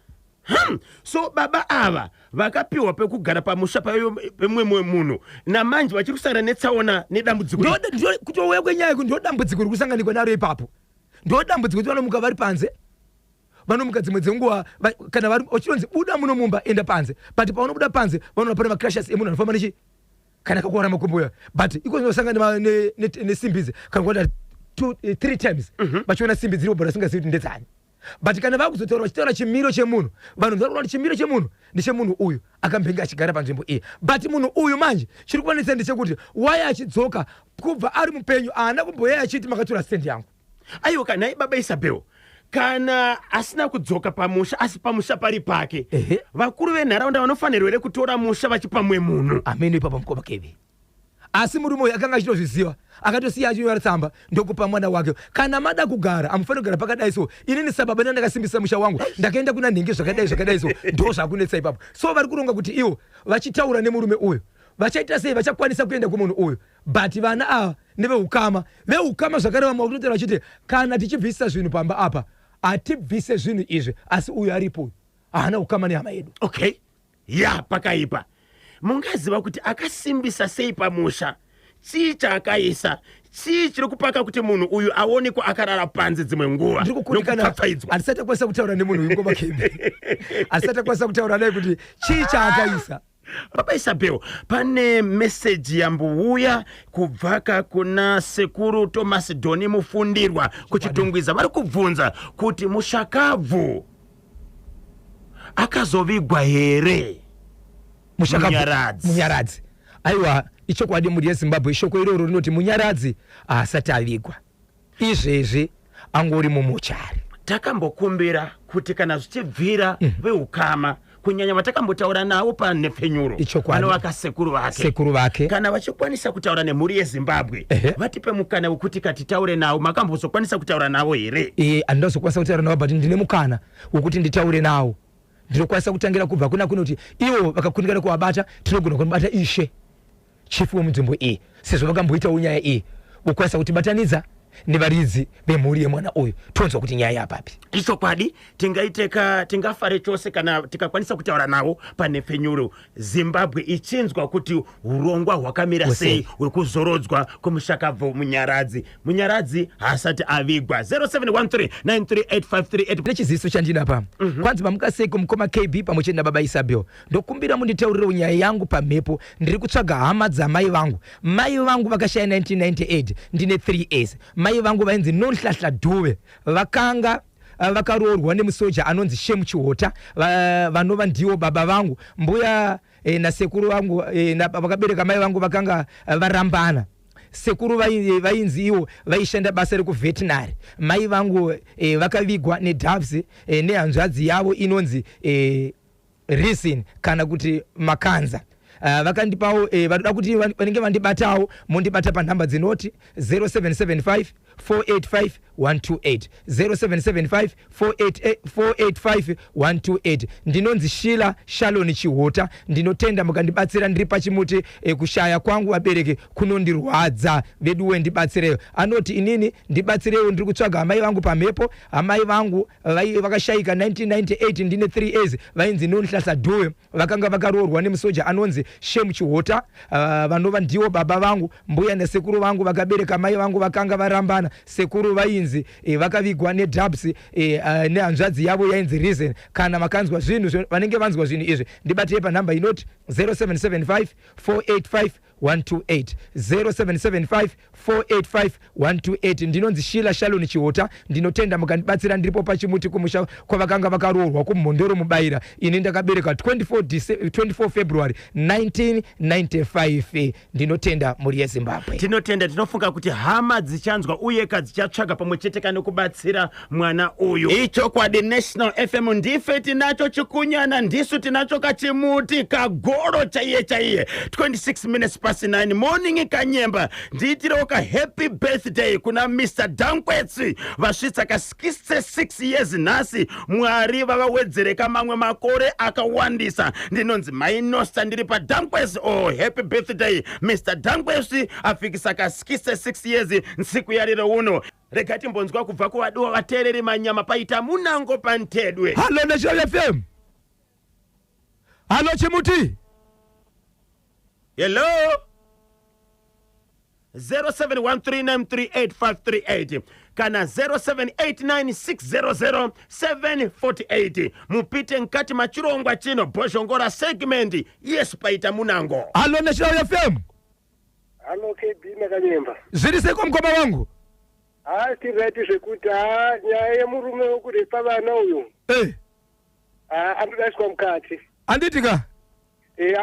So baba ava vakapiwa pekugara pamusha pemumwe munhu namanje vachiri kusangana netsaona nedambudziko. Kutouya kwenyaya yekuti ndo dambudziko riri kusanganikwa naro ipapo. Ndo dambudziko kuti vanomuka vari panze, vanomuka dzimwe dzenguva kana vari vachionzi buda muno mumba enda panze, but paunobuda panze vanoona pane macrashes emunhu anofamba nechi kana akakuwara makumbo uya, but iko zvinosangana nesimbi idzi kana kuenda 3 times vachiona simbi dziripo but vasingazivi kuti ndedzani. But kana vakuzotaura vachitaura chimiro chemunhu, vanhu vari kuona chimiro chemunhu ndechemunhu uyu akambenga achigara panzvimbo iyi. But munhu uyu manje chiri kuwanisa ndechekuti waya achidzoka kubva ari mupenyu haana kumboyaya achiti makatora stand yangu. Aiwa kana baba Isabel kana asina kudzoka pamusha asi pamusha pari pake, vakuru venharaunda vanofanirwa here kutora musha vachipa mumwe munhu? Ameno ipapa mukoma keve. Asi murume uyu akanga achitozviziva akatosiya achinyora tsamba ndokupa mwana wake. Kana mada kugara amufanira kugara pakadai so, inini sababa ndakasimbisa musha wangu ndakaenda kuna nhengi zvakadai so, ndo zvakunetsa ipapo. So vari kuronga kuti ivo vachitaura nemurume uyu vachaita sei vachakwanisa kuenda kumunhu uyu, but vana ava neveukama zvakare vamwe vakutotera vachiti kana tichibvisa zvinhu pamba apa hatibvise zvinhu izvi asi uyu aripo haana ukama nehama yedu. Okay, pakaipa. Mungaziva kuti akasimbisa sei pamusha chichakaisa chiri kupaka kuti munhu uyu aonekwa akarara panze dzimwe nguva ndikukupfaidzwa asati akwanisa kutaura nemunhu uyu ngoma kebe asati akwanisa kutaura naye kuti chichakaisa. Baba Isabel, pane message yambouya kubvaka kuna sekuru Thomas Doni Mufundirwa kuchitungwiza. Vari kubvunza kuti Mushakabvu akazovigwa here? Munyaradzi. Aiwa, ichokwadi muri yeZimbabwe ishoko iroro rinoti Munyaradzi asati avigwa. Izvezvi angori mumuchari. Takambokumbira kuti kana zvichibvira veukama kunyanya vatakambotaura navo panhepfenyuro vanovaka sekuru vake kana vachikwanisa kutaura nemhuri yeZimbabwe vatipe mukana wekuti katitaure navo. Makambozokwanisa kutaura navo here? Handinazokwanisa kutaura navo, but ndine mukana wekuti nditaure navo. Ndinokwanisa kutangira kubva kuna kuti ivo vakakunikana kuvabata, tinogona kunobata ishe chifu wemunzvimbo iyi sezvo vakamboitawo nyaya iyi vokwanisa kutibatanidza nevaridzi vemhuri yemwana uyu tonzwa kuti nyaya yapapi. Ichokwadi tingafare chose kana tikakwanisa kutaura navo panhepfenyuro, Zimbabwe ichinzwa kuti urongwa hwakamira sei huri kuzorodzwa kweMushakabvu Munyaradzi haasati avigwa. 0713938538. Nechiziviso chandinapa kwanzi pamukaseko mukoma KB pamwe chete naBaba Isabel ndokumbira munditaurirewo nyaya yangu pamhepo. Ndiri kutsvaga hama dzamai vangu. Mai vangu vakashaya 1998 ndine 3 years. Mai vangu vainzi Nonhlahla Dube vakanga vakaroorwa nemusoja anonzi Shemu Chihota vanova ndivo baba vangu. Mbuya nasekuru vangu vakabereka mai vangu vakanga varambana. Sekuru vainzi ivo vaishanda basa rekuveterinary. Mai vangu vakavigwa neDoves nehanzvadzi yavo inonzi Reason kana kuti Makanza. Vakandipawo vanoda kuti vanenge vandibatawo mondibata panhamba dzinoti 0775 485 128 0775 485 128. Ndinonzi Shila Shaloni Chihota. Ndinotenda mukandibatsira ndiri pachimuti kushaya kwangu vabereki kunondirwadza vedu wendibatsirewo. Anoti inini ndibatsirewo ndiri kutsvaga amai vangu pamhepo. Amai vangu vakashayika 1998 ndine 3 years vainzi Nonhlahla Dube vakanga vakaroorwa nemusoja anonzi Shemu Chihota vanova ndivo baba vangu. Mbuya nasekuru vangu vakabereka mai vangu vakanga varambana. Sekuru vainzi vakavigwa neDoves nehanzvadzi yavo yainzi Reason. Kana makanzwa zvinhu vanenge vanzwa zvinhu izvi ndibatire panhamba inoti 0775 485 128 0775 485 128. Ndinonzi Shila Shaloni Chihota. Ndinotenda mukandibatsira ndiripo pachimuti kumusha kwavakanga vakaroorwa kumhondoro mubaira. Ini ndakabereka 24 February 1995. Ndinotenda muri yeZimbabwe. Tinotenda, tinofunga kuti hama dzichanzwa uye kadzichatsvaga pamwe chete kana kubatsira mwana uyu. Ichokwadi National FM ndife tinacho chikunyana, ndisu tinacho kachimuti kagoro chaiye 26 minutes past 9 morning kanyemba. Ndiitirewo ka happy birthday kuna Mr. Dankwetsi vasvitsa ka 66 years nhasi. Mwari vavawedzereka mamwe makore akawandisa. Ndinonzi Mainosta ndiri pa Dankwetsi. Happy birthday Mr. Dankwetsi afikisa ka 66 years nsiku yariro uno. Rekati mbonzwa kubva kuvaduwa vateereri manyama paita munango pantedwe. Halo National FM. Halo chimuti. Hello 0713938538 kana 0789600748. Mupite nkati machirongwa chino bozhongora segment yes paita munango. Halo National FM. Halo KB Makanyemba. Zviri seko mukoma wangu? Tirati zvekuti nyaya yemurume wekurepa vana uyu andodaswa mukati. Anditika?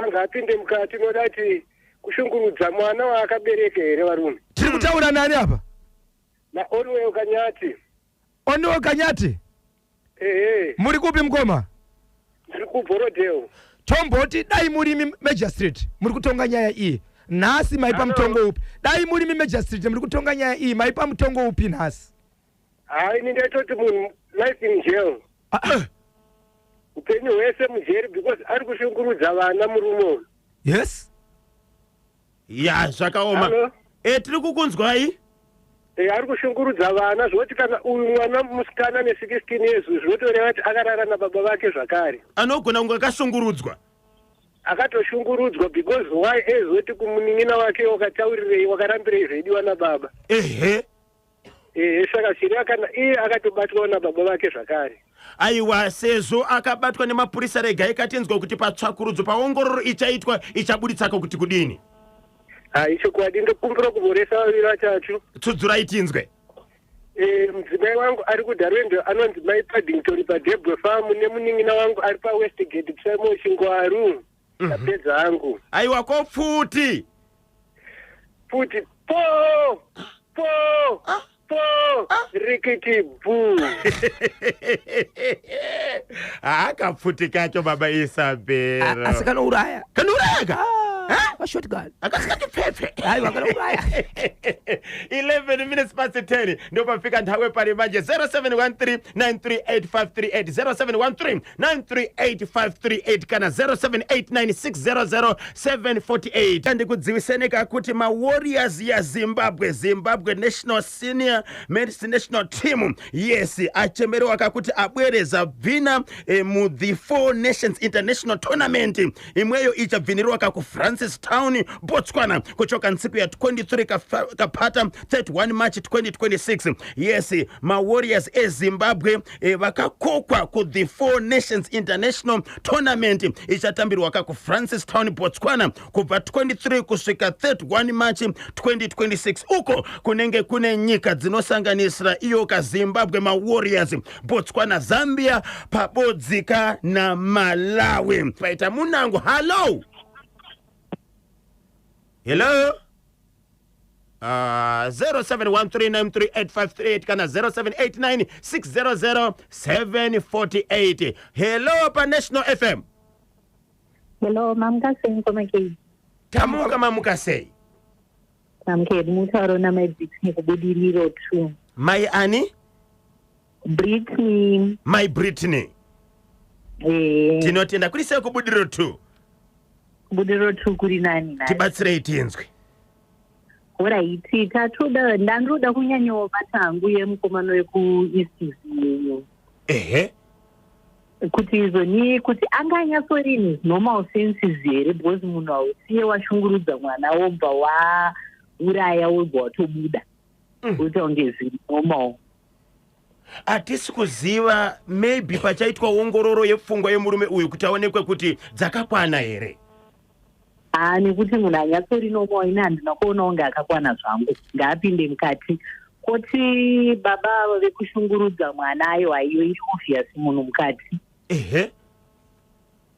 Anga apinde mukati nodati kushungurudza mwana waakabereka here varume. Tiri kutaura nani apa? Naoniwewo Kanyati. Oniwewo Kanyati? Muri kupi mukoma? Ndiri kuBhorodheo. Tomboti dai muri Magistrate muri kutonga nyaya iyi. Nhasi maipa mutongo upi? Dai muri Magistrate muri kutonga nyaya iyi maipa mutongo upi nhasi? Ini ndaitoti munhu life in jail. Upenyu hwese mujeri because ari kushungurudza vana murume. Yes. Ya zvakaoma. Tiri kukunzwai? Ari kushungurudza vana zvoti kana uyu mwana musikana ne16 years zvotoreva kuti akarara nababa vake zvakare. Anogona kunge akashungurudzwa. akatoshungurudzwa because why ezoti kumunin'ina wake wakataurirei wakarambirei zvaidiwa nababa. Ehe. Saka Shiri iye akatobatwawo nababa vake zvakare. Aiwa, sezvo akabatwa nemapurisa rega ikatinzwa kuti patsvakurudzo paongororo ichaitwa ichabuditsaka kuti kudini. Ichokwadi ndokumbira kuboresa vaviri vatatu. Tsudzura itinzwe. Mudzimai wangu ari kuDarwendo anonzi Mai Paddington paDebwe Farm nemunin'ina wangu ari paWestgate Tremo Chingwaru. Tapedza hangu. Aiwa, ko futi rikiti bhu. Akafuti kacho baba Isabella. Asikanouraya. Kanouraya? Shotgun. Akasikati pepe. Aiwa, kanouraya. 11 minutes past 10 ndo pafika nthawe pali manje 0713938538 0713938538 kana 0789600748. Ndikudziwiseneka kuti ma Warriors ya Zimbabwe National Senior Men's National Team yes achemerewa kakuti abwereza bvina mu the Four Nations International Tournament imweyo ichabvinirwa ku Francistown Botswana kuchoka ntsiku ya 23 kapata 31 March 2026. Yes, ma Warriors Zimbabwe vakakokwa ku the Four Nations International Tournament ichatambirwa ku Francistown Botswana kubva 23 kusvika 31 March 2026. Uko kunenge kune nyika dzinosanganisira iyo ka Zimbabwe, ma Warriors, Botswana, Zambia pabodzika na Malawi. Paita munango. Hello 0713938538 kana 0789600748. Hello pa National FM. Hello, Mamkasei Komake. Tamuka Mamkasei. Tamke mutaro na my Britney kubudiriro tu. My Annie? Britney. My Britney. Tinotenda kulise kubudiriro tu. Kubudiriro tu kuri nani. Tibatsire itinzwe. Alright, tatuda ndanduda kunyanyo batangu yemukomano yeku East. Ehe. Kuti izoni kuti anganya sorini normal offenses here because munhu ausiye washungurudza mwana wobva wa uraya wobva watobuda kuti ungezi normal. Atisi kuziva maybe pachaitwa ongororo yepfungwa yemurume uyu kuti aonekwe kuti dzakakwana here. Nekuti munhu anyatsori normal ine handina kuona unge akakwana zvangu ngaapinde mukati kuti baba vekushungurudza mwana ayo aiyo iri obvious munhu mukati. Ehe.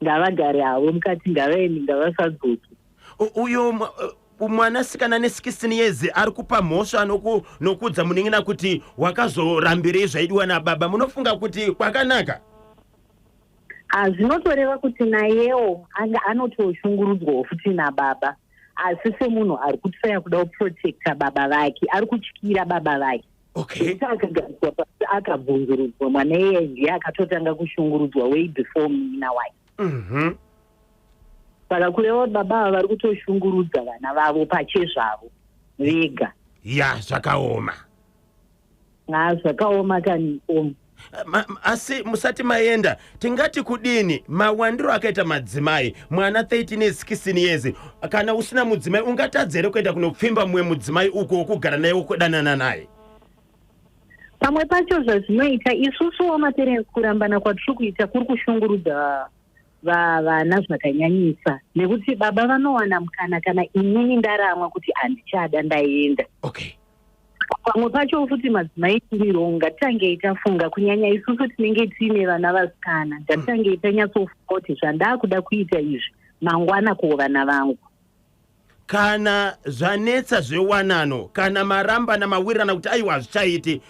Ngavagare havo mukati ngavaeni ngavasadzoki. Uyo mwanasikana ne16 years ari kupa mhosva nokudza munin'ina kuti wakazorambirei zvaidiwa nababa. Munofunga kuti kwakanaka? Zvinotoreva kuti nayewo anga anotoshungurudzwawo futi nababa asi semunhu ari kutsvaya kuda kuprotecta baba vake ari kutyira baba vake. Okay. Akagariswa pasi akabvunzurudzwa mwana iye ndiye akatotanga kushungurudzwa way before munin'ina wake. Saka kureva baba ava vari kutoshungurudza vana vavo pachezvavo vega. Ya zvakaoma. Zvakaoma kanioma. Asi musati maenda tingati kudini mawandiro akaita madzimai mwana 13 years 16 years kana usina mudzimai ungatadzere kuenda kunopfimba mumwe mudzimai uko kugara naye kudanana naye. Pamwe pacho zvazvinoita isusu wamaterens kurambana kwatiri kuita kuri kushungurudza vana zvakanyanyisa nekuti baba vanowana mukana kana inini ndaramwa kuti handichada ndaenda. Okay. Pamwe pacho futi madzimai tirironga ngatitange tafunga kunyanya isusu tinenge tiine vana vasikana ngatitange tanyatsofunga kuti zvandakuda kuita izvi mangwana kuvana vangu. Kana zvanetsa zvewanano kana marambana mawirirana kuti aiwa zvichaiti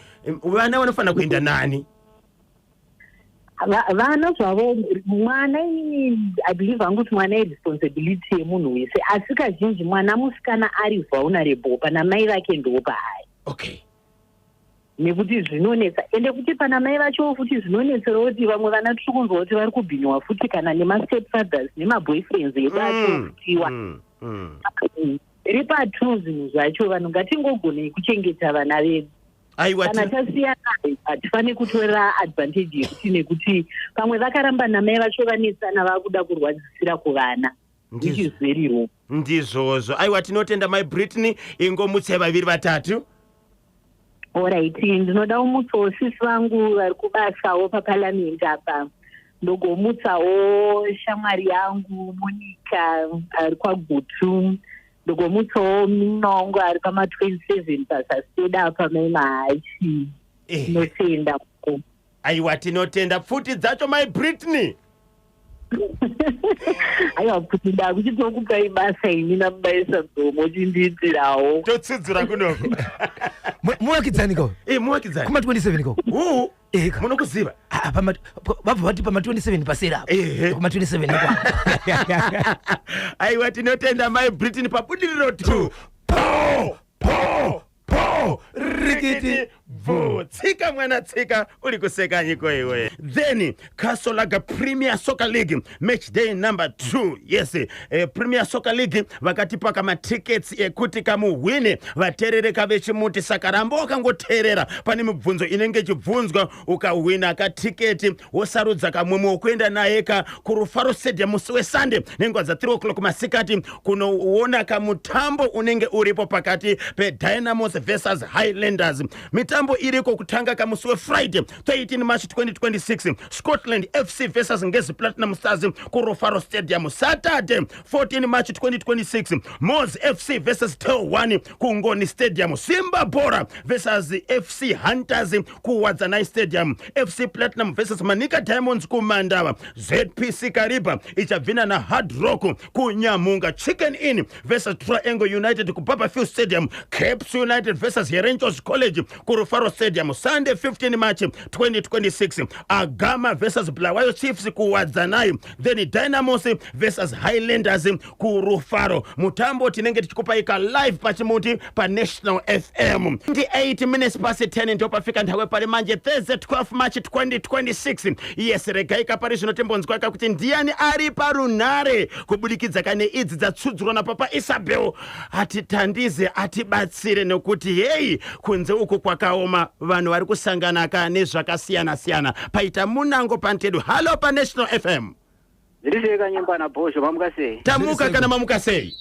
vana vanofanira kuenda nani? Vana zvavo mwana I believe hangu kuti mwana iresponsibility yemunhu wese asi kazhinji mwana musikana ari vulnerable pana mai vake ndo paari. Okay. Nekuti zvinonetsa ende kuti pana mai vacho futi zvinonetsera kuti vamwe vana tiri kunzwa kuti vari kubhinywa futi kana nemastepfathers nemaboyfriends edu achofutiwa. Ripatu zvinhu zvacho vanhu ngatingogonei kuchengeta vana vedu. Kana tasiyana hatifani kutora advantage yekuti nekuti pamwe vakaramba namai vacho vanetsana vakuda kurwadzisira kuvana which is very wrong. Ndizvozvo. Aiwa tinotenda my Britney, ingomutse vaviri vatatu. Alright, ndinoda kumutsawo sisi vangu vari kubasawo paparliament apa. Ndogomutsawo shamwari yangu Monica ari kwaGutu. Ndogomutsawo munun'una wangu ari pama27 pasaseda apa maimahachi. Ndinotenda. Aiwa tinotenda pfuti dzacho my Britney. Aiwa pfuti ndakuchitokupai basa ini namubaisa mdomo chindiitirawo. Totsudzura kunoko. Muwakidzani ko? Muwakidzani. Kuma 27 ko? Munokuziva. Vabva vati pama 27 pasera. Kuma 27 kwa. Aiwa tinotenda my Britney pabudiriro 2. Rikiti vo tsika mwana tsika uri kuseka nyiko iwe. Then Kasolaga Premier Soccer League match day number 2. Yes, Premier Soccer League vakatipa kama tickets ekuti kamuwine vaterereka vechimuti sakarambo wakangoterera pane mibvunzo inenge chibvunzwa ukawina ka ticket wosarudza kamwe wokuenda naye kuRufaro Stadium musi weSunday nenguva dza 3 o'clock masikati kunoona kamutambo unenge uripo pakati peDynamos versus Highlanders. Mitambo iriko kutanga kamusi weFriday 13 March 2026 Scotland FC versus Ngezi Platinum Stars kuRufaro Stadium. Saturday 14 March 2026 Moz FC versus Tel1 kuNgoni Stadium. Simba Bora versus FC Hunters kuWadzanai Stadium. FC Platinum versus Manika Diamonds kuMandawa. ZPC Kariba ichabvina na Hard Rock kuNyamunga. Chicken Inn versus Triangle United kuPapafield Stadium. Caps United versus Herenchos College kuRufaro Stadium. Sunday 15 March 2026 Agama versus Bulawayo Chiefs kuWadzanai. Then Dynamos versus Highlanders kuRufaro. Mutambo tinenge tichikupaika live pachimuti pa National FM. 28 minutes past 10 ndo pafika nthawe pali manje Thursday 12 March 2026. Yes, regaika pari zvinotimbonzwa kuti ndiani ari parunare kubudikidza kane idzi dzatsudzurwa papa Isabel atitandize atibatsire nekuti hey kunze uko kwakaoma vanhu vari kusangana kane zvakasiyana siyana paita munango pantedu. Hello pa National FM. Zirisheka nyimba na bosho mamuka sei? Tamuka kana mamuka sei?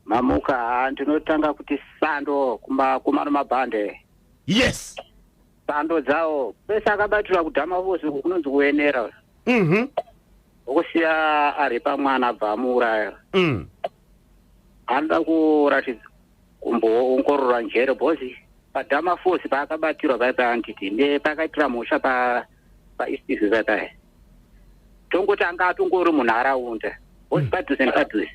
Mamuka ndinotanga kuti sando kumano mabhande. Yes. Sando dzao pesa akabatira kudhama vose kunonzi kuenera. Okusiya ari pamwana bvamura. Anda kuratidza kumboongorora njere bosi padhama force paakabatirwa paipa antiti nepakaitira musha pa East Zatae. Tongoti anga atongori munharaunda bosi padhuze nepadhuze.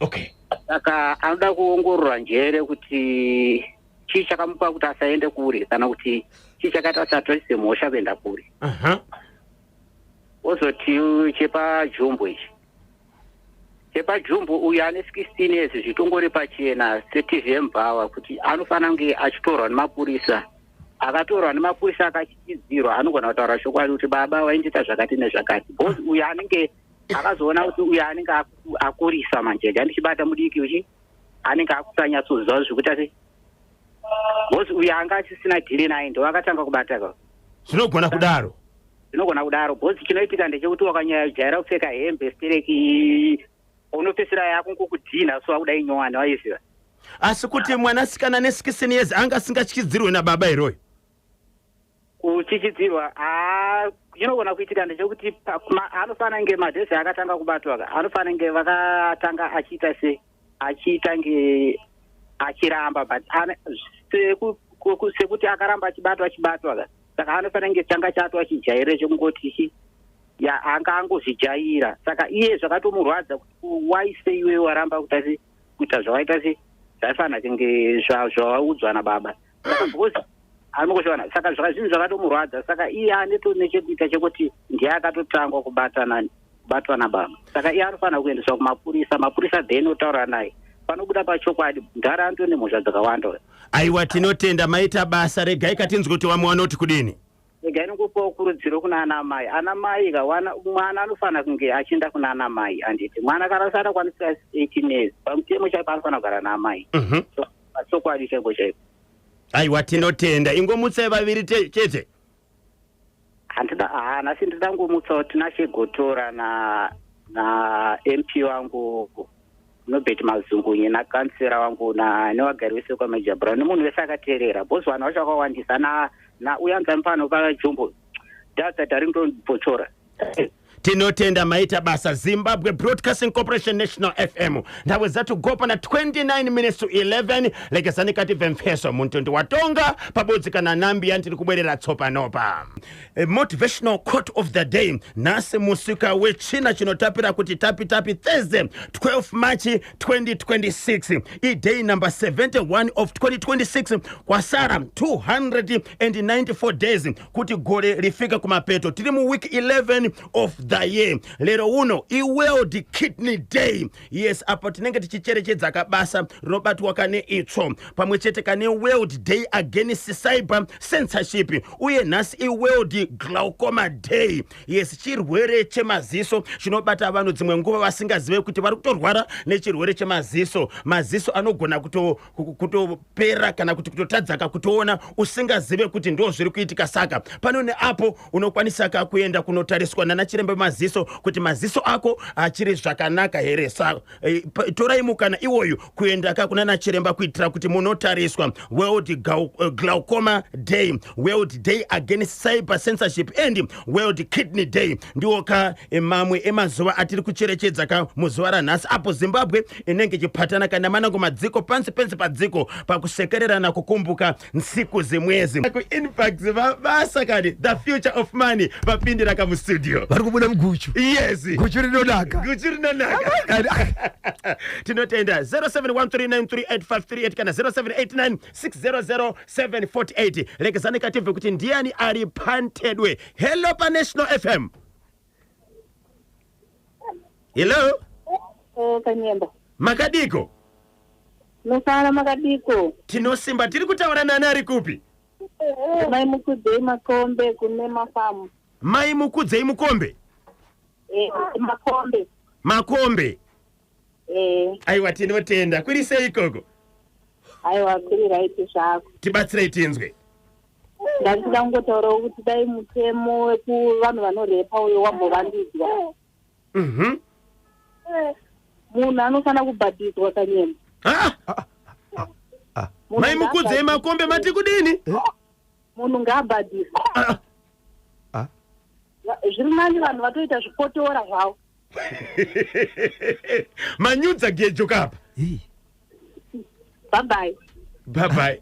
Okay. Saka anoda kuongorora njere kuti chii chakamupa kuti asaende kure kana kuti chii chakaita asatwise mhosva kuenda kure. Ozoti chepajumbo ichi. Chepajumbo uyu ane 16 years zvitongori pachena seTVM Bhawa kuti anofana kunge achitorwa nemapurisa. Akatorwa nemapurisa akachidzirwa anogona kutaura chokwadi kuti baba waindita zvakati nezvakati. Bosi uyu anenge akazoona kuti uyu anenge akurisa manje ndichibata mudiki uchi anenge akusanyatsoziva zvekuti ati bosi uyu anga asisina dhiri naye ndo akatanga kubata ka. Zvinogona kudaro. Zvinogona kudaro. Bosi chinoitika ndechekuti wakanyajaira kupfeka hembe stereki unopesera yako kukudhina so akudai nyowani waiziva. Asi kuti mwanasikana ne16 years anga asingachidzirwe nababa iroyo. Kuchichidzirwa inogona kuitika ndechekuti anofana nge madhesi akatanga kubatwa anofana nge vakatanga achiita nge achiramba but sekuti akaramba achibatwa saka anofana nge changa chato achijaire chekungoti ya anga angozvijaira saka iye zvakatomurwadza kuti waise iwe waramba kuita zvawaita zvaifana kunge zvawaudzwa nababa saka bosi anokuzviona saka zvinhu zvakatomurwadza saka iye aneto nechekuita chekuti ndiye akatotangwa kubatwa nababa saka iye anofana kuendeswa kumapurisa then otaura naye panobuda pachokwadi ntaraunda nemhosva dzakawanda. Aiwa tinotenda maita basa regai katinzwe kuti wamuwanoti kudini. Regai nokupa ukurudziro kuna anamai. Anamai kawana mwana anofana kunge achienda kuna anamai handiti mwana kana asati akwanisa 18 years pamutemo chaipo anofana kugara naamai. Chokwadi chaipo. Aiwa tinotenda ingomutse vaviri chete. Nasi ndidangomutsawo tina Shegotora MP wangu Nobet Mazungunye nakansera wangu newagari wese kwaMajabura nemunhu wese akateerera bhozi vanhu vacho vakawandisa na uyanza mupano pajombo data tari ndondipochora. tinotenda maita basa Zimbabwe Broadcasting Corporation National FM ndawe zatu gopa na 29 minutes to 11 lekesani kati vemfeso muntu watonga pabodzi kana nambi yantiri kubwerera tsopa nopa. Motivational quote of the day nasi musika wechina chinotapira kuti tapi Thursday 12 March 2026 i day number 71 of 2026 kwasara 294 days kuti gore rifika kumapeto tiri mu week 11 of the year. Lero uno i World Kidney Day. Yes, apa tinenge tichicherechedza kabasa rinobatwa kane itsvo pamwe chete kane World Day Against Cyber Censorship uye nhasi i World Glaucoma Day. Yes, chirwere chemaziso chinobata vanhu dzimwe nguva vasingazive kuti vari kutorwara nechirwere chemaziso. Maziso anogona kutopera kana kuti kutotadzaka kutoona usingazive kuti ndo zviri kuitika. Saka pano neapo unokwanisa kuenda kunotariswa nana chiremba maziso kuti maziso ako achiri zvakanaka here. Torai mukana iwoyu kuenda kunana chiremba kuitira kuti munotariswa. World Glaucoma Day, World Day Against Cyber Censorship and World Kidney Day ndiwo mamwe emazuva atiri kucherechedza muzuva ranhasi apo Zimbabwe inenge chipatana kana manango madziko pansi padziko pakusekererana kukumbuka nsiku zimwezi. Impact basa kadi the future of money vapindira kamustudio vari kubuda muguchu. Yes, guchu rinonaka. Tinotenda 0713938538 kana 0789600748 lekezani katimve kuti ndiani ari pantedwe. Hello pa National FM. Hello Kanyemba makadiko nosara makadiko tinosimba tiri kutaura nani ari kupi? mai mukudzei makombe kune mafamu. Mai mukudzei mukombe makombe aiwa tinotenda kuri sei ikoko? aiwa kuri raiti zvako tibatsirei tinzwe. ndachida kungotaurawo kuti dai mutemo wekuvanhu vanorepa uyo wambovandudzwa. Munhu anofanira kubhadhiswa Kanyemba. Mai mukudzei makombe mati kudini? Munhu ngaabhadhiswe. Zviri nani vanhu vatoita zvipotora zvavo. Manyudza gejo kapa. Bye bye.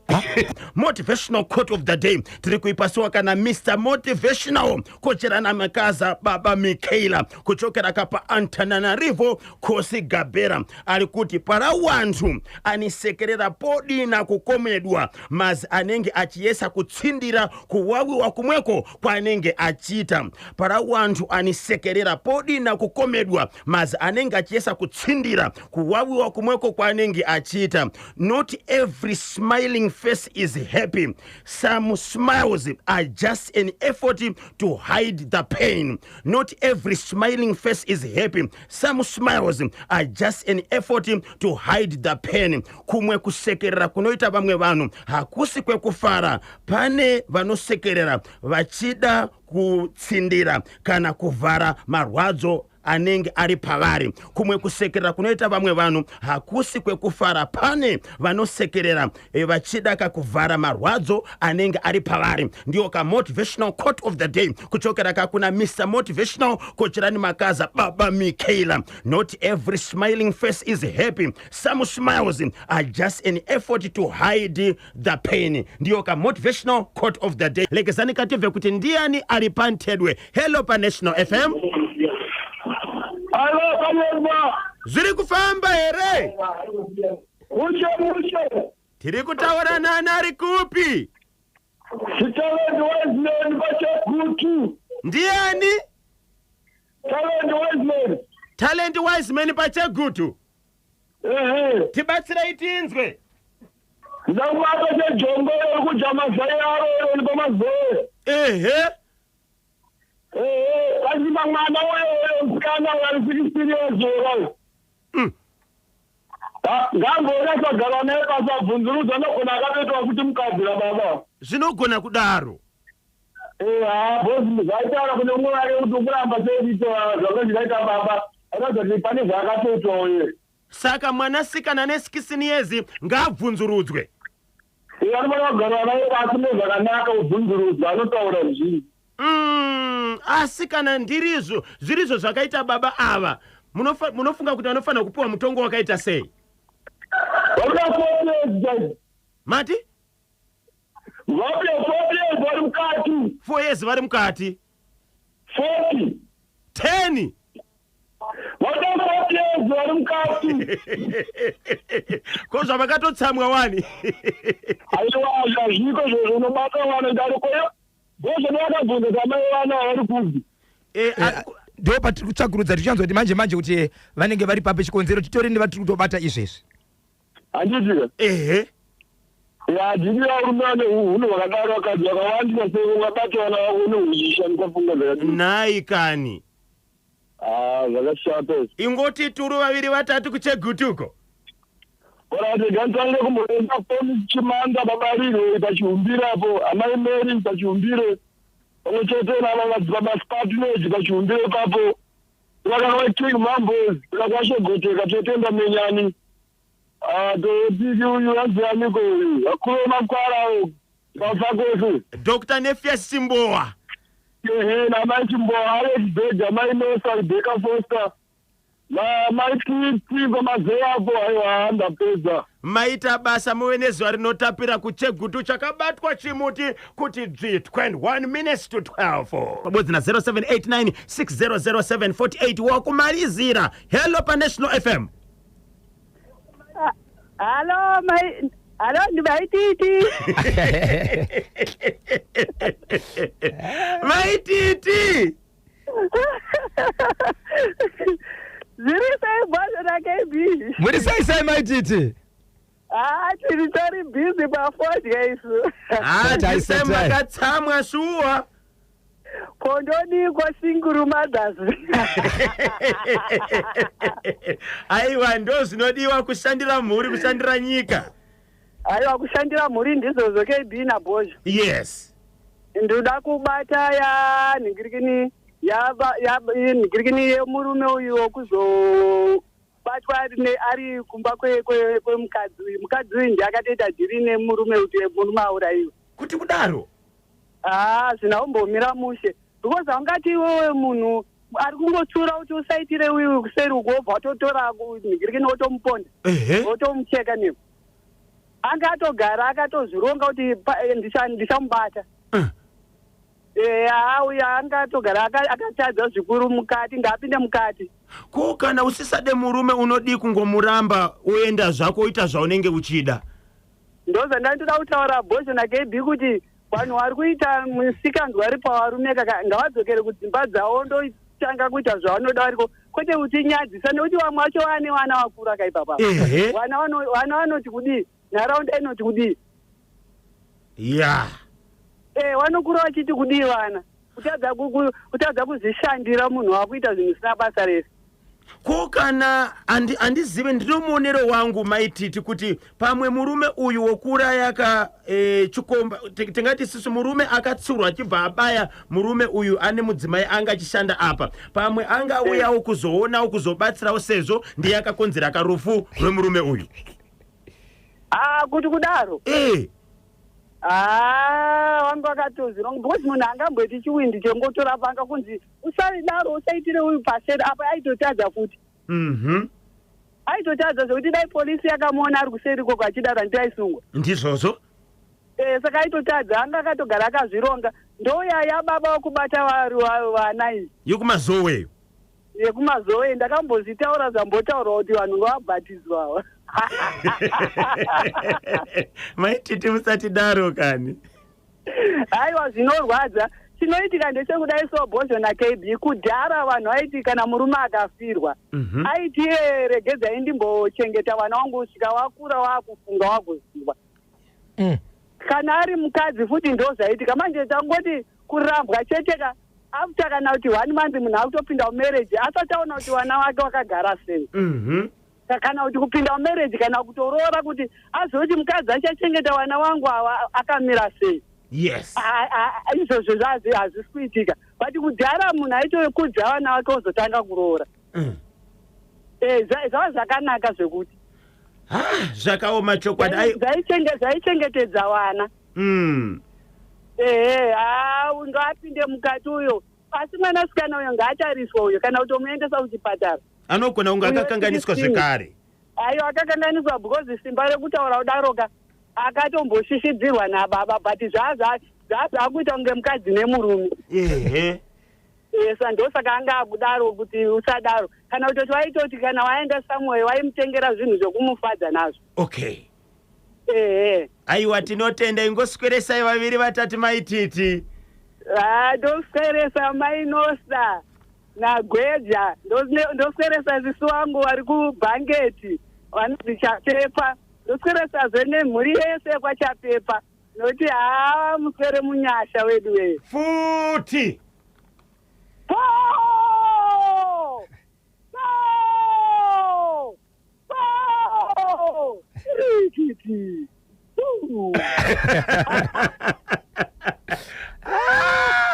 Motivational quote of the day tiri kuipasiwa kana Mr. Motivational kocherana makaza baba Michaela kuchokera kapa Antananarivo Kosi Gabera ari kuti para wantu anisekerera podi na kukomedwa mazi anenge achiyesa kutsindira kuwawiwa kumweko kwanenge achita. Para wantu anisekerera podi na kukomedwa mazi anenge achiyesa kutsindira kuwawiwa kumweko kwanenge achita. Not every smiling face is happy. Some smiles are just an effort to hide the pain. Not every smiling face is happy. Some smiles are just an effort to hide the pain. Kumwe kusekerera kunoita vamwe vanhu hakusi kwekufara. Pane vanosekerera vachida kutsindira kana kuvhara marwadzo anenge ari pavari. Kumwe kusekerera kunoita vamwe vanhu hakusi kwekufara. Pane vanosekerera vachida kuvhara marwadzo anenge ari pavari. Ndiyo ka motivational quote of the day kuchokera kuna Mr. Motivational kocherani makaza baba Michaela. Not every smiling face is happy. Some smiles are just an effort to hide the pain. Ndiyo ka motivational quote of the day lekezani kative kuti ndiani ari pantedwe. Hello pa National FM. Hello, Kanyemba. Zviri kufamba here? Mushe. Tiri kutaura nani ari kupi? Talent Wiseman pachagutu. Ndiani? Talent Wiseman. Talent Wiseman pachagutu. Tibatsirei tinzwe. Ndamwaka chejombo kujama zayaro pamazwe. Kasi mwana wewe msikana walifikiriwa. Ngangona sagala naye pasabvunzuruza nogona akapetwa kuti mukadzira baba. Zvinogona kudaro. Bosi zvaitaura kune umwe wake kuti ukuramba seito zvakazvikaita baba. Another pane zvakatotoye. Saka mwanasikana ne16 years ngabvunzurudzwe. Vanogara naye vasine zvakanaka ubvunzurudzwa anotaura zvii. Asi kana ndirizvo zvirizvo zvakaita baba ava munofunga kuti anofanira kupiwa mutongo wakaita sei? Mati? 4 years vari mukati. 40. 10. Ko zvavakatotsamwa wani. Aiwa zviko zvinobata vana ndarokoyo. Bose vakabvunza kamai vana vari kubvi. Ndo patiri kutsvagurudza tichanzwa kuti manje kuti vanenge vari pape chikonzero titori nevatiri kutobata izvezvi. Handiti. Ya jini ya urumane hunu wakadaro wakadzi wakawandisa sei ungabata vana vako unohujishandisa funga zvakadii. Nai kani. Zvakashata. Ingoti turu vaviri vatatu kuchegutuko. Korate ganzange kumboenda polisi chimanda babariro pachiumbirapo amai Mary pachiumbire. Pamwechete navamadzibaba Spartanage pachiumbire papo. Vakava King Mambos vakashogoteka totenda menyani. Topiki uyu wazianiko uyu akuru makwarawo pafakosu. Dr. Nephias Simbowa. Namai Simbowa Alex Bega mai Nosa Rebecca Foster. Mai Tigo mazeyapo aiwa ndapedza. Maita basa muwe nezuva rinotapira kuchegutu chakabatwa chimuti kuti dzitwe 1 minutes to 12. Pabodzi na 0789600748 wakumalizira. Hello pa National FM. Hello Maititi. Maititi. Ziri sai bwana na KB. Muri sai Maititi. Tiri busy pa phone guys. Taisema katsamwa shuwa. Kondoni kwa singuru mothers. Aiwa ndo zvinodiwa kushandira mhuri kushandira nyika. Aiwa kushandira mhuri ndizo KB na Bozho. Yes. Ndoda kubata ya ningirikini ningirikini yemurume uyu wokuzo batwa ari kumba mukadzi uyu ndiye akatoita dhiri nemurume kuti murume aurayiwa. Kuti kudaro? Zvinombomira mushe. Because angati iwewe munhu ari kungotsura kuti usaitire uyu kuseri ugobva watotora ningirikini wotomuponda. Wotomucheka nepo. Anga atogara akatozvironga kuti ndichamubata. Uya anga atogara akatadza zvikuru mukati ngapinde mukati. Ko kana usisade murume unodi kungomuramba uenda zvako uita zvaunenge uchida. Ndoza ndandoda kutaura Bozho na KB kuti vanhu vari kuita musikanzwa ari pavarume ngavadzokere kudzimba dzavo ndotanga kuita zvavanoda variko kwete kuti nyadzisa nekuti vamwe vacho vane vana vakuru akaipapa. Vana vanoti kudii, nharaunda inoti kudii. Vanokura vachiti kudii vana kutadza kuzvishandira munhu wakuita zvinhu zvisina basa rese. Ko kana andizive ndinomuonero wangu Maititi kuti pamwe murume uyu wokuraya chikomba tingati sisu murume akatsurwa achibva abaya murume uyu ane mudzimai anga achishanda apa pamwe anga uyawo kuzoonawo kuzobatsirawo sezvo ndiye akakonzera karufu rwemurume uyu. Kuti kudaro. Vangu vakatozvironga because munhu angamboiti chiwindi chongotora panga kunzi usaidaro usaitire uyu paseri apa aitotadza futi. Aitotadza zvokuti dai polisi yakamuona ari kuseri koko achidaro handitaisungwa. Ndizvozvo? Saka aitotadza anga akatogara akazvironga ndoyaya baba wokubata vana izvi. Yekumazowe. Yekumazowe ndakambozvitaura zvambotaura kuti vanhu ngavabhatidzwawo. Maititi musati daro kani. Aiwa zvinorwadza. Chinoitika ndechekudai so Bozho na KB kudhara vanhu aiti kana murume akafirwa. Aiti regedzai ndimbochengeta vana wangu kusvika wakura wakufunga wagoziva. Kana ari mukadzi futi ndozvaitika manje tangoti kurambwa cheteka after kana kuti 1 month munhu akutopinda mumarriage asati aona kuti vana wake wakagara sei. Kana kuti kupinda mumarriage kana kutoroora kuti azoti mukadzi achachengeta vana wangu akamira sei. Yes. Izvozvo hazvisi kuitika. But kudhara munhu aitokudza vana wake ozotanga kuroora. zvava zvakanaka zvekuti zvakaoma chokwadi zvaichengetedza vana ngaapinde mukati uyo, asi mwanasikana uyo ngaatariswa uyo kana kutomuendesa kuchipatara. Anogona kunge akakanganiswa zvekare. Ayo akakanganiswa because simba rekutaura kudaroka akatomboshishidzirwa nababa, but zvaakuita kunge mukadzi nemurume. Ndosaka anga akudaro kuti usadaro, kana kutoti waitoti kana waenda somewhere waimutengera zvinhu zvekumufadza nazvo. Okay. Aiwa, tinotenda. Ingosweresai vaviri vatatu maititi. Ndosweresa mainosa nagweja, ndosweresa zisu wangu vari kubhangeti vanonzi Chapepa, ndosweresazve nemhuri yese kwaChapepa, nokuti muswere munyasha wedu wedu futi.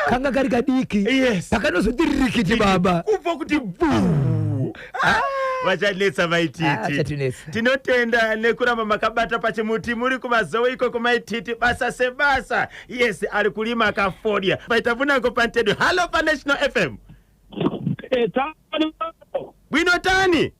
Kanga kari kadiki. Yes. Pakanozoti rikiti baba. Kubva kuti buu. Vachanetsa maititi. Tinotenda nekuramba makabata pachimuti muri kumazowe iko kumaititi basa sebasa. Yes, ari kulima akafodya. Paita vunango pantedu. Hello pa National FM. Bwino tani?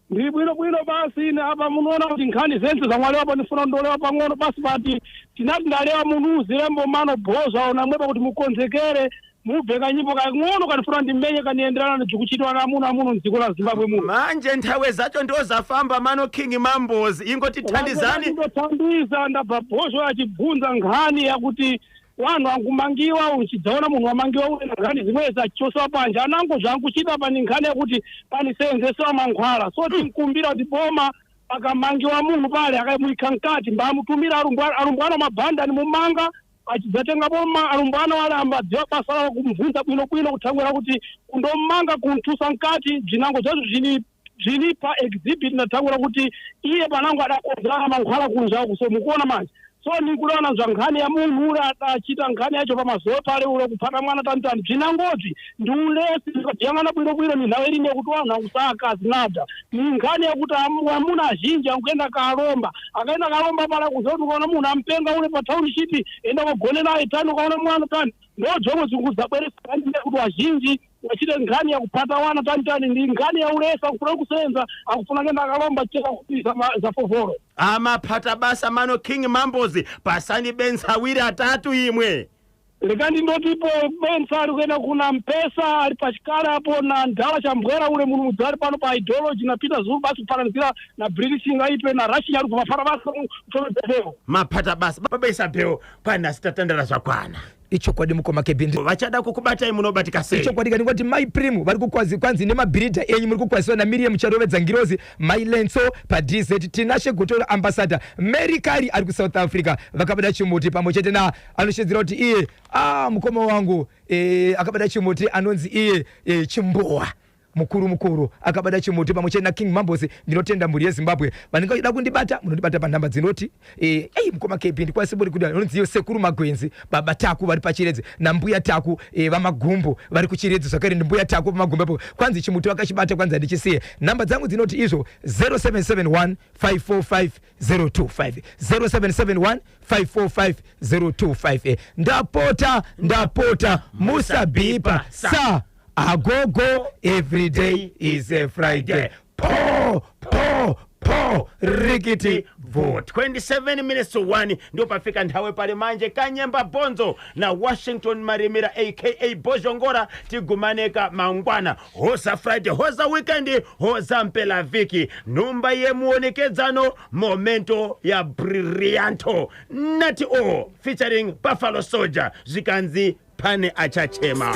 Ndi bwino basi ine apa munoona kuti nkhani zense zamwali wapo ndifuna ndolewa pang'ono basi, pati tinati ndalewa munthu uzirembo mano bhoza onamwepa kuti mukonzekere mubve kanyimbo kang'ono kanifuna ndimenye kanienderana ndikuchitwa namuno mdziko la Zimbabwe muno. Manje nthawe zacho ndo zafamba mano King Mambozi ingoti thandizani. Ndothandiza ndabva bhozo yachibvunza nkhani yakuti wanhu angumangiwa uchidzaona munhu wamangiwa uri nkhani zimwe zachosa panja anango zvanguchita pani nkhani yakuti panisenzeswa mankhwala, so tinkumbira kuti boma akamangiwa munhu pale akamuika mkati mbamutumira arumbwana mabhanda nimumanga achidzatenga boma arumbwana walamba dziwa basa rawo kumubvunza bwino kutangura kuti kundomanga kunthusa mkati bzinango zvazo zvini pa exhibit natangura kuti iye panango adakonzerana mankhwala kunjawo kusomukuona manje. So nikuona zvankhani ya munhu uri adachita nkhani yacho pamazuva pale ule kupata mwana tantani bzinangoti ndiulesi ndikadziyang'ana bwino ninhawe ine kuti wanhu akusakazi nada ni nkhani yakuti amuna azhinji ankuenda kalomba akaenda kalomba pala kuzoti ukaona munhu amupenga ule pa township enda kogone naye tani ukaona mwana tani ndodzomwe zinguzabweresa kuti wazhinji wachite nkhani yakupata wana tantani ndi nkhani yaulesa kufuna kusenza akufuna kenda akalomba cheka kupisa za foforo. Amapata basa mano King Mambozi pasani bensa awiri atatu imwe. Lekandi ndotipo bensa ari kuenda kuna Mpesa ari pachikara apo na Ndala Chambwera ule munhu mudzari pano pa ideology na Peter Zulu basi kufananizira na British ngaipe na Russia ari kumafara basa kutodzeo. Mapata basa baba Isabel pana sitatandara zvakwana. Icho kwadi mukoma kebindi vachada kukubatai munobatika sei. Icho kwadi ngati mai primu vari kukwazi kwanzi nemabhirita enyu muri kukwaziswa na Miriam Charovedza Ngirozi mai Lenso pa DZ tinashe gotora ambassador Mary Kari ari ku South Africa vakabada chimuti pamwe chete na anoshedzera kuti iye mukoma wangu akabada chimuti anonzi iye Chimbowa mukuru akabada chimuti pamwe chete na King Mambozi. Ndinotenda mburi yeZimbabwe vanenge da kundibata munondibata pa namba dzinoti mukoma kebindi kwasiburi kuti anonzi iyo Sekuru Magwenzi baba Taku vari pachiredzi na mbuya Taku vamagumbo vari kuchiredzi zvakare ndi mbuya Taku pamagumbo kwanzi chimuti wakachibata kwanza ndichisiye. Namba dzangu dzinoti izvo 0771 545 025 0771 545 025 ndapota musabipa sa agogo every day is a Friday. Po rikiti vote 27 minutes to 1 ndio pafika nthawe pale manje Kanyemba Bonzo na Washington Marimira aka Bozongora tigumaneka mangwana hoza Friday hoza weekend hoza mpela viki numba yemuonekedzano momento ya brillianto nati featuring Buffalo Soldier zikanzi pane achachema.